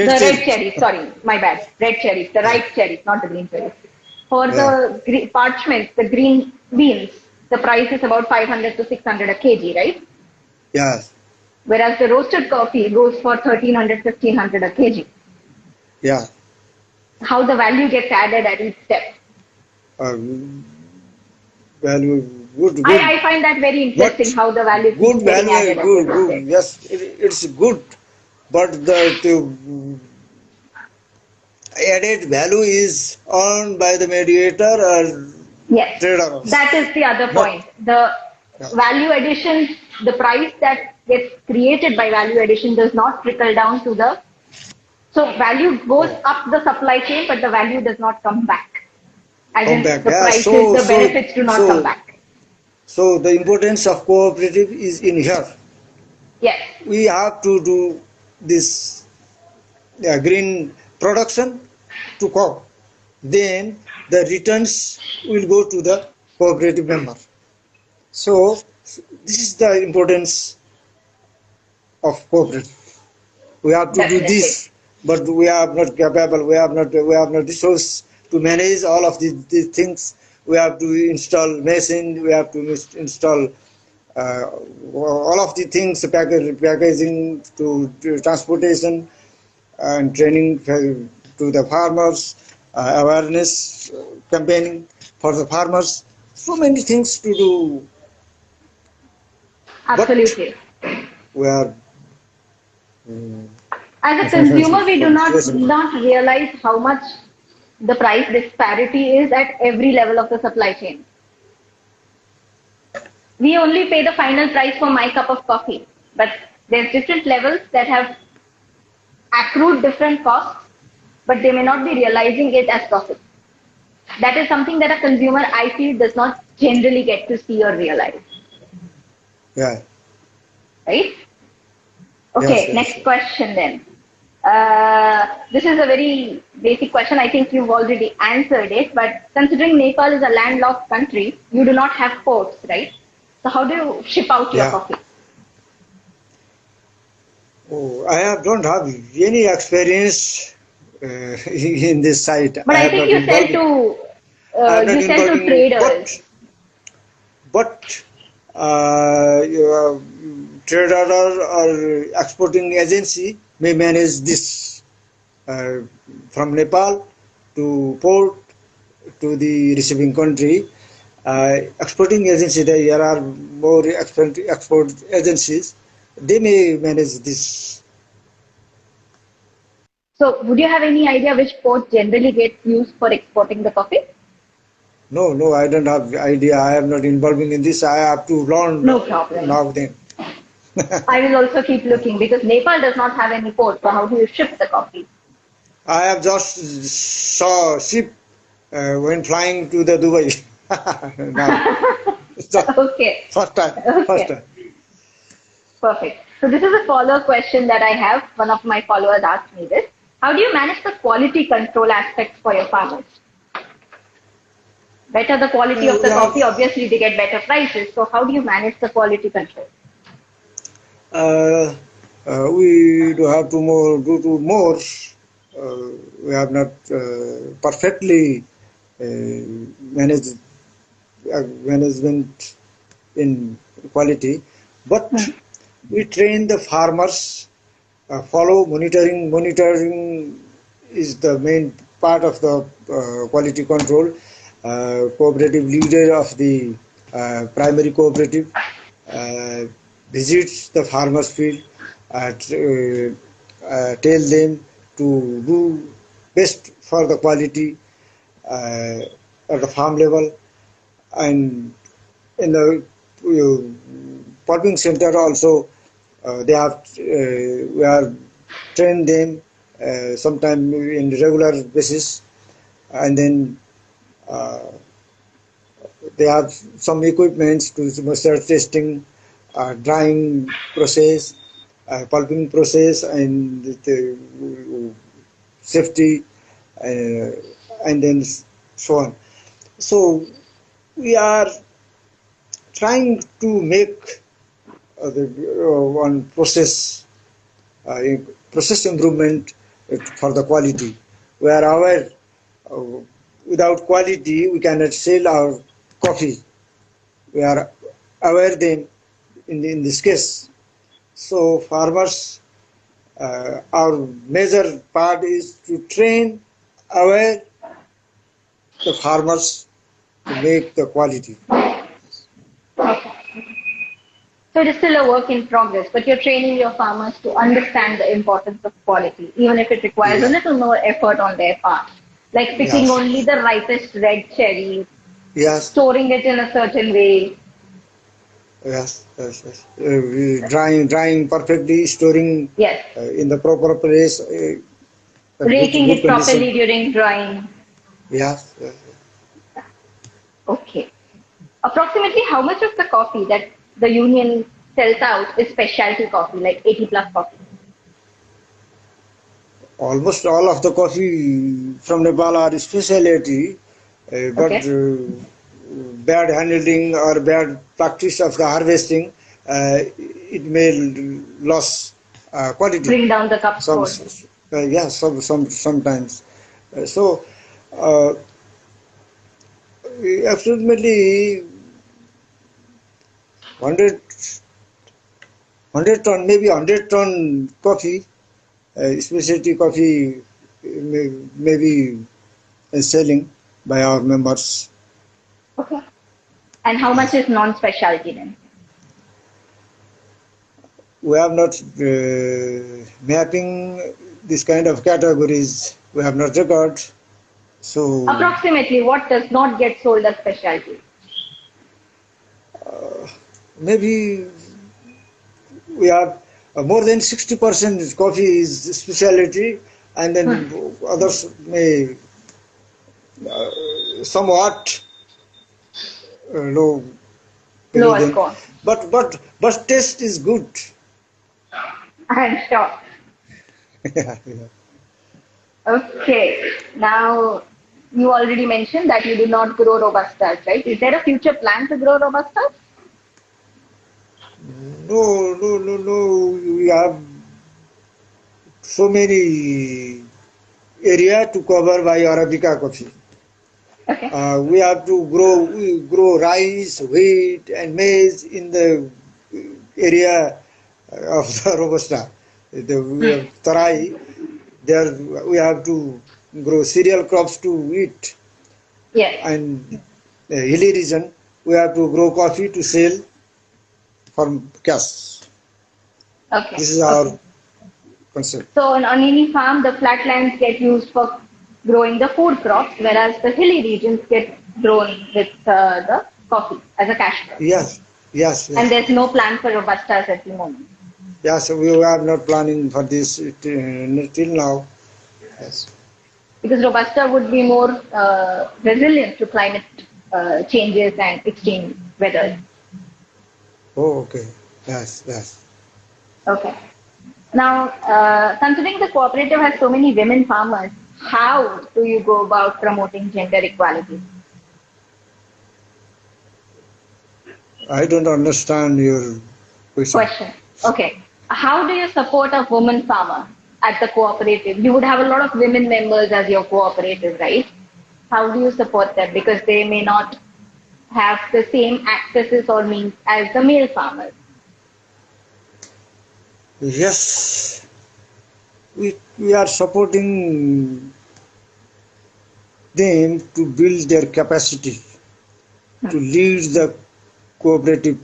the red red cherry. cherries, sorry, my bad, red cherries, the Yeah, ripe cherries, not the green cherries. For yeah, the parchments, the green beans, the price is about 500 to 600 a kg, right? yeah, Whereas the roasted coffee goes for 1300, 1500 a kg. yeah. How the value gets added at each step. Um, Value good, good. I find that very interesting But how the value keeps good getting value, added at good, every good. step. Yes, it's good, but the added value is earned by the mediator or Yes, traders. that is the other Not point. The yeah, value addition, the price that gets created by value addition does not trickle down to the So value goes Oh, up the supply chain, but the value does not come back. As come in back. the Yeah. prices, the benefits do not come So back. so the importance of cooperative is in here. Yes, We have to do this green production to co. Then the returns will go to the cooperative member. So this is the importance of cooperative. We have to do definitely. this, but we are not capable. We have not resource to manage all of these things. We have to install machine. We have to install uh, all of the things, packaging to transportation and training to the farmers, awareness campaigning for the farmers. So many things to do, but Absolutely. we are mm, As a unfortunately consumer, we do facing. not realize how much the price disparity is at every level of the supply chain. We only pay the final price for my cup of coffee, but there's different levels that have accrued different costs, but they may not be realizing it as profit. That is something that a consumer, I feel, does not generally get to see or realize, Yeah. right? Yes. Okay, Yes. next Yes. question then. This is a very basic question. I think you've already answered it, but considering Nepal is a landlocked country, you do not have ports, right? So how do you ship out your Yeah. coffee? Oh, don't have any experience in this site. But I I have think not involved. you sell to traders. But your trader or exporting agency may manage this uh, from Nepal to port to the receiving country. Exporting agency, there are more export agencies. They may manage this. So would you have any idea which port generally gets used for exporting the coffee? No, no, I don't have idea. I am not involving in this. I have to learn No problem. now then. I will also keep looking because Nepal does not have any port. So how do you ship the coffee? I have just saw ship when flying to the Dubai. Now, it's the Okay. first time. First Okay. time. Perfect. So this is a follow-up question that I have. One of my followers asked me this. How do you manage the quality control aspects for your farmers? Better the quality of We the have coffee, obviously they get better prices. So how do you manage the quality control? uh, we do have to more do to more. We have not perfectly managed management in quality, but Hmm. we train the farmers. Follow monitoring. Monitoring is the main part of the quality control. Cooperative leader of the primary cooperative uh, visits the farmers field, tell them to do best for the quality uh, at the farm level, and in the pulping center also they have we are train them sometime in regular basis, and then uh, they have some equipments to start testing drying process, pulping process, and the safety, uh, and then so on. So we are trying to make the one process improvement for the quality. We are aware uh, without quality we cannot sell our coffee. We are aware then in this case. So farmers, our major part is to train, aware the farmers to make the quality. So it is still a work in progress, but you're training your farmers to understand the importance of quality, even if it requires a Yeah. little more effort on their part. Like picking Yes. only the ripest red cherries, Yes. storing it in a certain way. Yes. Yes. Yes. Drying perfectly, storing Yes. in the proper place. Raking good it properly condition. during drying. Yeah. Okay. Approximately how much of the coffee that the union sells out is specialty coffee, like 80 plus coffee? Almost all of the coffee from Nepal are specialty, but Okay. bad handling or bad practice of the harvesting, it may lose quality. Bring down the cup Some, score. yeah, sometimes. So, uh, approximately 100, 100 ton, maybe 100 ton coffee, specialty coffee, maybe selling by our members. Okay. And how much Yes. is non-specialty then? We have not mapping this kind of categories. We have not record. So Approximately what does not get sold as specialty? maybe we have more than 60% coffee is specialty, and then others may somewhat low value Lower then. score. But taste is good. I'm sure. Yeah, yeah. Okay. Now, you already mentioned that you do not grow Robustas, right? Is there a future plan to grow Robustas? No, no, no, no. We have so many area to cover by Arabica coffee. Okay. We have to grow rice, wheat, and maize in the area of the Robusta. We have Tarai. There we have to grow cereal crops to eat, Yes. and hilly region we have to grow coffee to sell for cash. Okay. This is our Okay. concept. So on any farm, the flatlands get used for growing the food crops, whereas the hilly regions get grown with the coffee as a cash crop. Yes, yes, And yes. there's no plan for Robustas at the moment. Yes, we are not planning for this till now. Yes. Because Robusta would be more resilient to climate changes and extreme weather. Oh, okay. Yes, yes. Okay. Now, considering the cooperative has so many women farmers, how do you go about promoting gender equality? I don't understand your question. Question. Okay. How do you support a woman farmer at the cooperative? You would have a lot of women members as your cooperative, right? How do you support them? Because they may not have the same accesses or means as the male farmers. Yes, we are supporting them to build their capacity to lead the cooperative,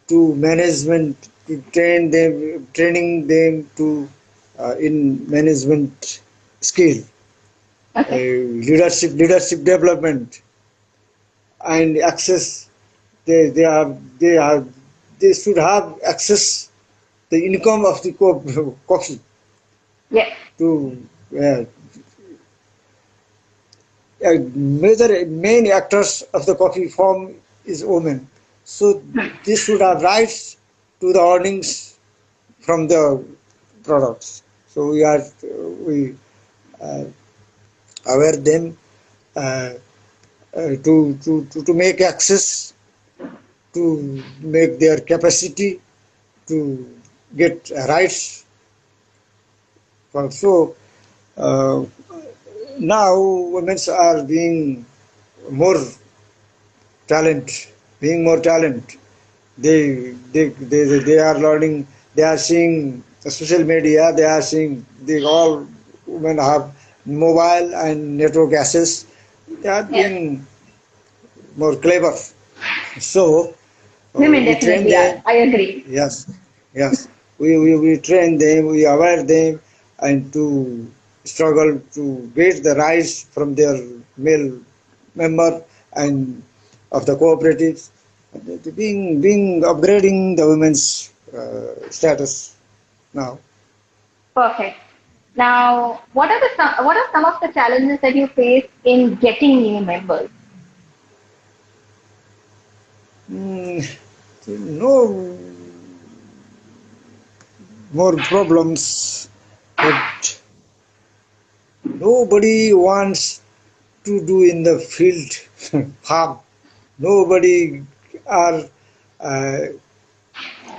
to management, to training them to in management skill, Okay. leadership development, and access. They should have access the income of the coffee Yes. to uh, major main actors of the coffee farm is women. So they should have rights to the earnings from the products. So we uh, aware them uh, to make access, to make their capacity to get rights. So uh, now women are being more talent, being more talent. They are learning. They are seeing the social media. They are seeing all women have mobile and network access. They are Yes. being more clever. So Women we train definitely are. them. I agree. Yes, yes. We train them. We aware them and to struggle to get the rights from their male member and of the cooperatives. Being upgrading the women's status now. Perfect. Now, what are some of the challenges that you face in getting new members? Mm, no more problems, but nobody wants to do in the field farm. Nobody are uh,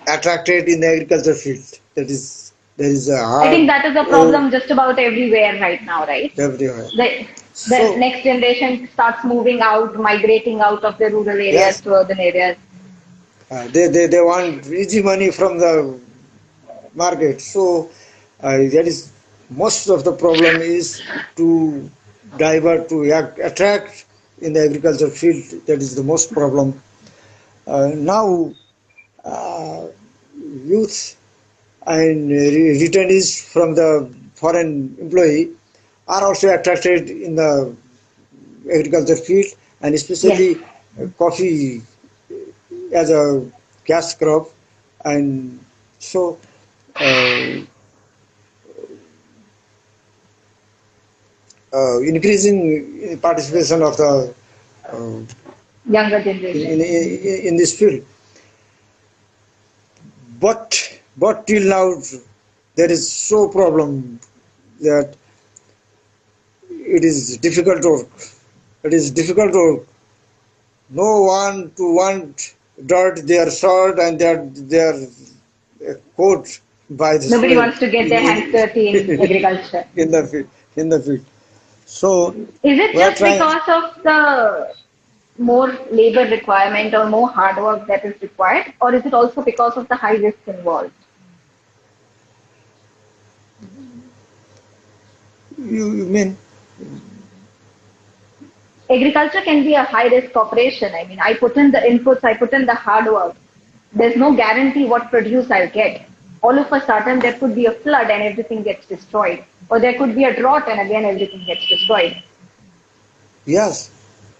attracted in the agriculture field. That is there is a I think hard that is a or problem just about everywhere right now, right? everywhere. The So next generation starts moving out, migrating out of the rural areas yes, to urban areas. they want easy money from the market. So that is most of the problem is to divert to attract in the agriculture field. That is the most problem. Now uh, youth and returnees from the foreign employee are also attracted in the agriculture field, and Yes. especially coffee as a cash crop, and so uh, increasing participation of the uh, Younger in, generation. in, in this field. But till now there is so problem that it is difficult work. It is difficult work. No one to want dirt their sword and their coat by the Nobody soil wants to get their hands dirty in agriculture. in the field. In the field. So Is it we are just trying. because of the more labor requirement or more hard work that is required, or is it also because of the high risk involved? You mean Agriculture can be a high risk operation. I mean, I put in the inputs, I put in the hard work. There's no guarantee what produce I'll get. All of a sudden, there could be a flood and everything gets destroyed. Or there could be a drought and again everything gets destroyed. yes?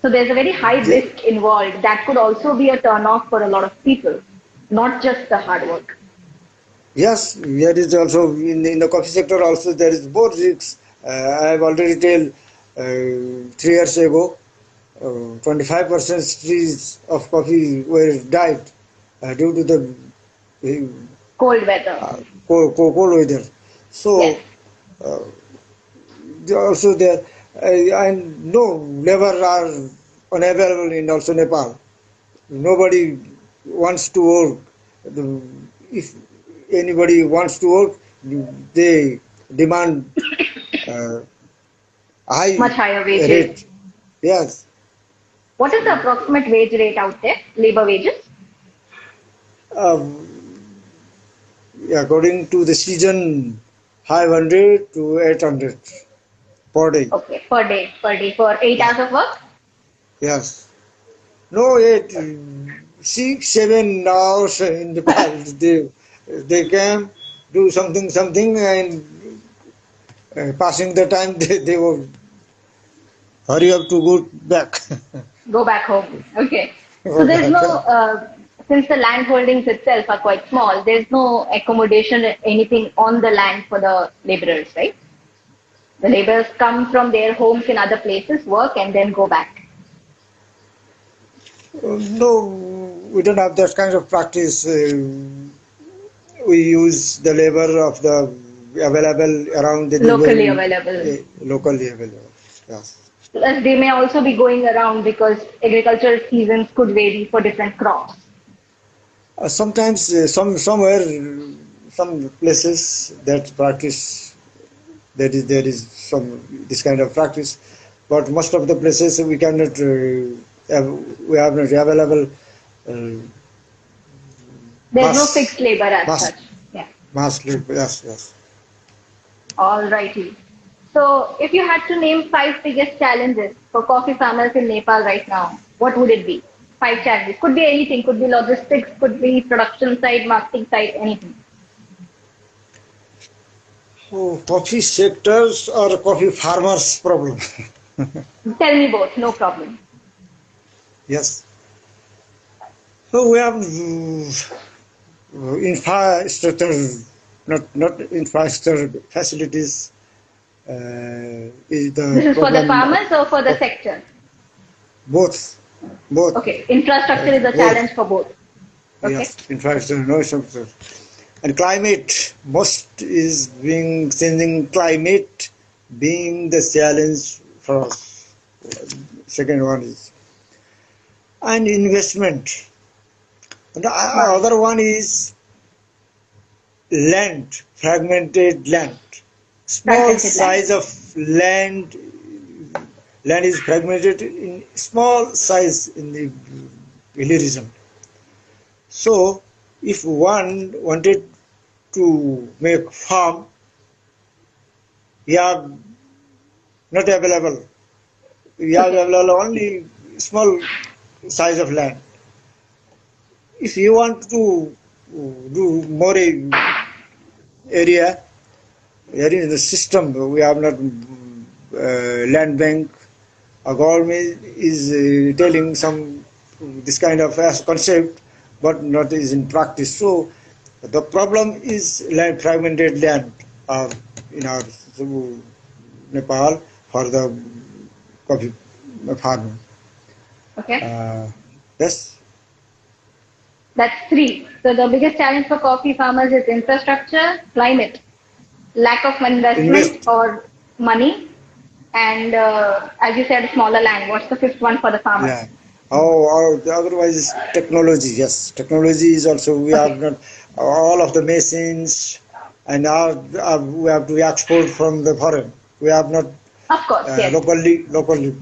So there's a very high The- risk involved. That could also be a turn off for a lot of people, not just the hard work. Yes, there is also in the coffee sector also there is more risks. I have already told 3 years ago, 25% trees of coffee were died due to the Cold weather. cold weather. Yes. So also there I know labor are unavailable in also Nepal. Nobody wants to work. If anybody wants to work, they demand uh, high Much higher wages. rate. Yes, What is the approximate wage rate out there? Labor wages? um, according to the season, 500 to 800 per day. Okay, per day, for 8 hours of work? Yes, no 8, 6, 7 hours in the past. They came do something and passing the time they were hurry up to go back. Go back home. Okay. So Go there's back. no, since the land holdings itself are quite small, there's no accommodation, anything on the land for the laborers, right? The laborers come from their homes in other places, work, and then go back. No, we don't have that kind of practice. We use the labor of the available around the Locally neighboring, available. locally available. Yes. Plus, they may also be going around because agricultural seasons could vary for different crops. Sometimes somewhere some places that practice there is some this kind of practice, but most of the places we cannot we have not available uh, There's no mass fixed labor as mass such. Yeah. mass labor. Yes, yes. All righty. So, if you had to name five biggest challenges for coffee farmers in Nepal right now, what would it be? Five challenges. Could be anything. Could be logistics. Could be production side, marketing side, anything. So coffee sectors or coffee farmers problem. Tell me both. No problem. Yes. So we have infrastructure, not infrastructure facilities. is the This is for the problem farmers or for the of sector? both, both, Okay, infrastructure is a both. challenge for both. Okay, Yes, infrastructure, no infrastructure. And climate, most is being changing climate being the challenge for us. Second one is and investment. And the right. other one is land, fragmented land. Small Fragmented land. size of land, land is fragmented in small size in the hilly region. So, if one wanted to make farm, we are not available. We have Okay, available only small size of land. If you want to do more area, there is the system. We have not land bank. Our government is telling some this kind of concept, but not is in practice. So the problem is land, fragmented land in our Nepal for the coffee farming. okay. Uh, yes, That's three. So the biggest challenge for coffee farmers is infrastructure, climate, lack of investment invest. or money, and as you said, smaller land. What's the fifth one for the farmers? Yeah. Oh, otherwise technology. Yes, technology is also we have Okay, not all of the machines, and we have to export from the foreign. We have not of course, yes, locally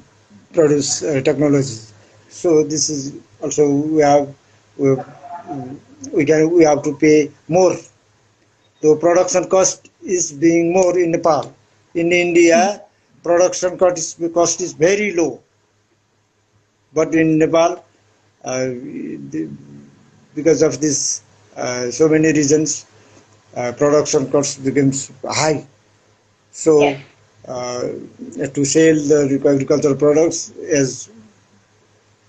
produce technology. So this is also we, we have to pay more. The production cost is being more in Nepal. In India, production cost is very low, but in Nepal, because of this, so many reasons, production cost becomes high. yes, So uh, to sell the agricultural products is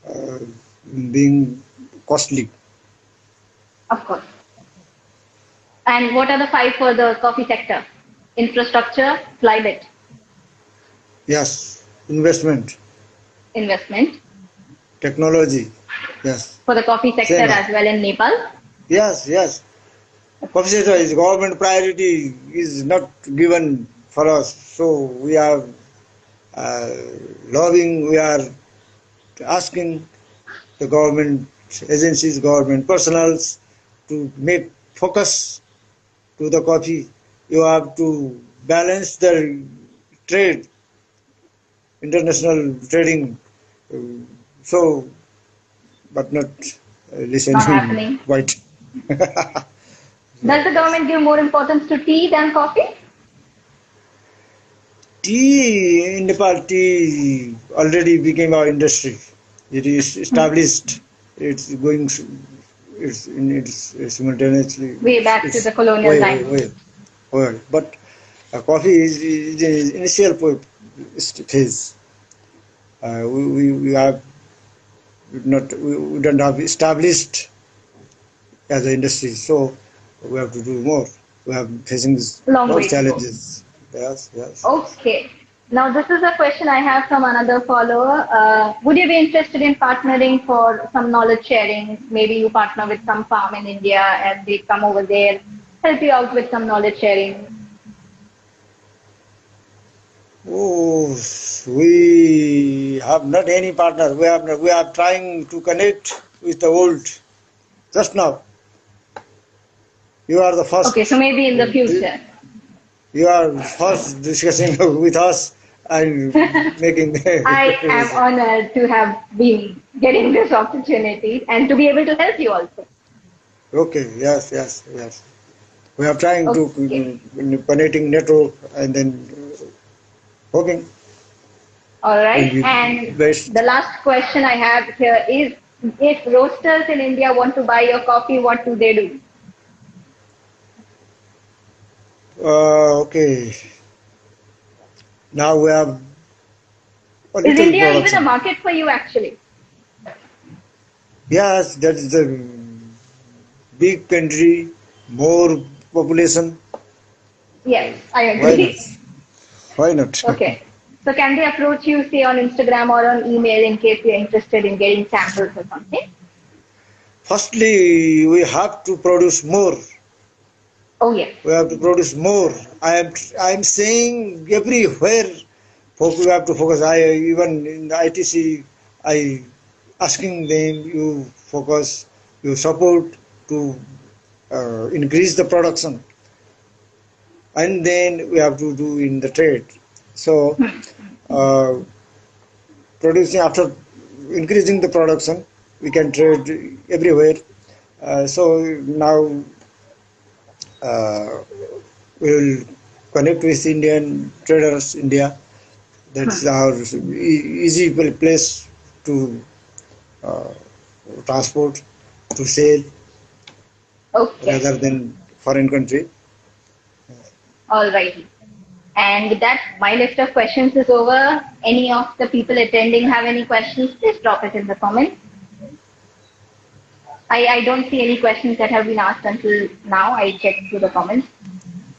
uh, being costly. of course. And what are the five for the coffee sector? Infrastructure, climate, Yes, investment, investment technology. Yes, for the coffee sector same. as well in Nepal. Yes, yes. Coffee sector is government priority is not given for us. So we are uh, lobbying, we are asking the government agencies, government personals to make focus to the coffee. You have to balance the trade, international trading. uh, So, but not Not listening happening. quite. Does the Yes. government give more importance to tea than coffee? Tea in Nepal, tea already became our industry. It is established. It's going. It's simultaneously. Way back to It's the colonial way, way, times. way, way. But coffee is the initial phase. We have not we don't have established as an industry, so we have to do more. We have facing Long more way to go. challenges. Yes, yes, yes. Okay. Now, this is a question I have from another follower. Would you be interested in partnering for some knowledge sharing? Maybe you partner with some farm in India and they come over there, help you out with some knowledge sharing. Oh, we have not any partner. We have not, we are trying to connect with the old. Just now, you are the Okay, so first. maybe in the future. You are first discussing with us and making. I am honored to have been getting this opportunity and to be able to help you also. Okay. Yes. Yes. Yes. We are trying to Okay. connecting network and then hoping All will right. be And the best. last question I have here is if roasters in India want to buy your coffee, what do they do? Okay. Now we have a Is little India even a production. market for you actually? Yes, that is the big country, more population. Yes, I Why not? agree. Why not? Okay. So can they approach you, say, on Instagram or on email in case you're interested in getting samples or something? Firstly, we have to produce more. Oh, yes. We have to produce more. I am saying everywhere we have to focus. I even in the ITC, I asking them you focus, you support to increase the production, and then we have to do in the trade. So uh, producing after increasing the production, we can trade everywhere. So now uh, we will connect with Indian traders, India. That's our easy place to uh, transport, to sell, Okay. rather than foreign country. All right. And with that, my list of questions is over. Any of the people attending have any questions, please drop it in the comments. I don't see any questions that have been asked until now. I checked through the comments.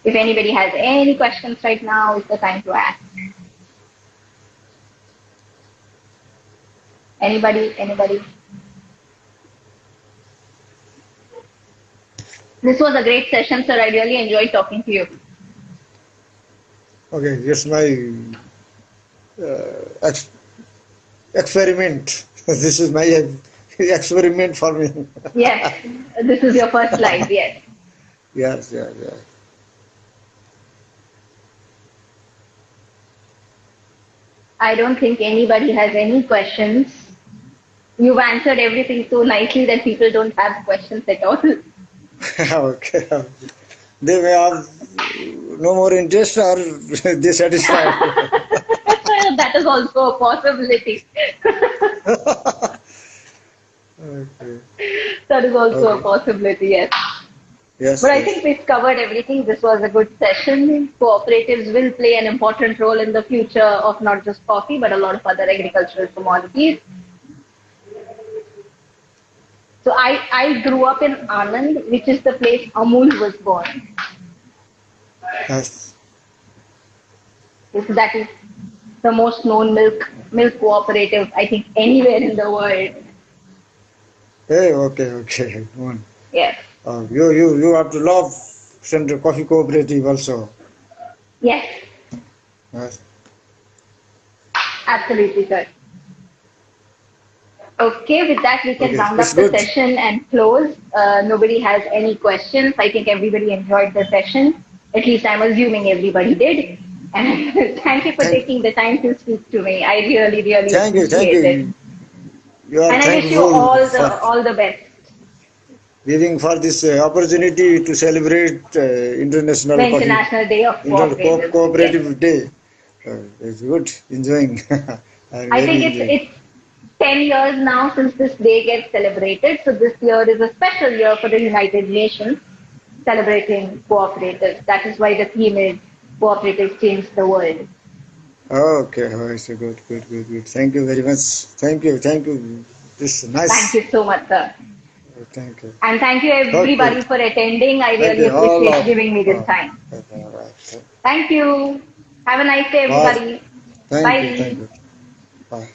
If anybody has any questions right now, it's the time to ask. Anybody? Anybody? This was a great session, sir. I really enjoyed talking to you. Okay, here's my ex- experiment. This is my experiment for me. Yes, this is your first live. Yes. Yes, yes, yes. I don't think anybody has any questions. You've answered everything so nicely that people don't have questions at all. Okay. They may have no more interest or they satisfied. That is also a possibility. Okay. That is also a Okay. possibility, yes. Yes, But I yes. think we've covered everything. This was a good session. Cooperatives will play an important role in the future of not just coffee, but a lot of other agricultural commodities. So I grew up in Anand, which is the place Amul was born. Yes. So that is the most known milk cooperative, I think, anywhere in the world. Hey, okay, okay. One. Yes. You have to love Central Coffee Cooperative also. Yes, Yes. absolutely, sir. Okay, with that, we can Okay, round it's up the good. session and close. Nobody has any questions. I think everybody enjoyed the session. At least I'm assuming everybody did. And thank you for Thank, taking the time to speak to me. I really, really thank appreciate it. you. You are And I wish you thankful for all the best. giving for this opportunity to celebrate The International Coffee International Day of Cooperatives. Yes. Cooperative Day. It's good, enjoying. I'm I very think enjoying. it's 10 years now since this day gets celebrated. So this year is a special year for the United Nations celebrating cooperatives. That is why the theme is cooperatives change the world. Okay, oh, it's a good. Thank you very much. Thank you. This is Thank nice. you so much, sir. Thank you. And thank you Okay, everybody for attending. I thank really you all appreciate of. giving me this time. Okay, all right. Thank you. Have a nice day, Bye. everybody. Bye. Thank you. Bye.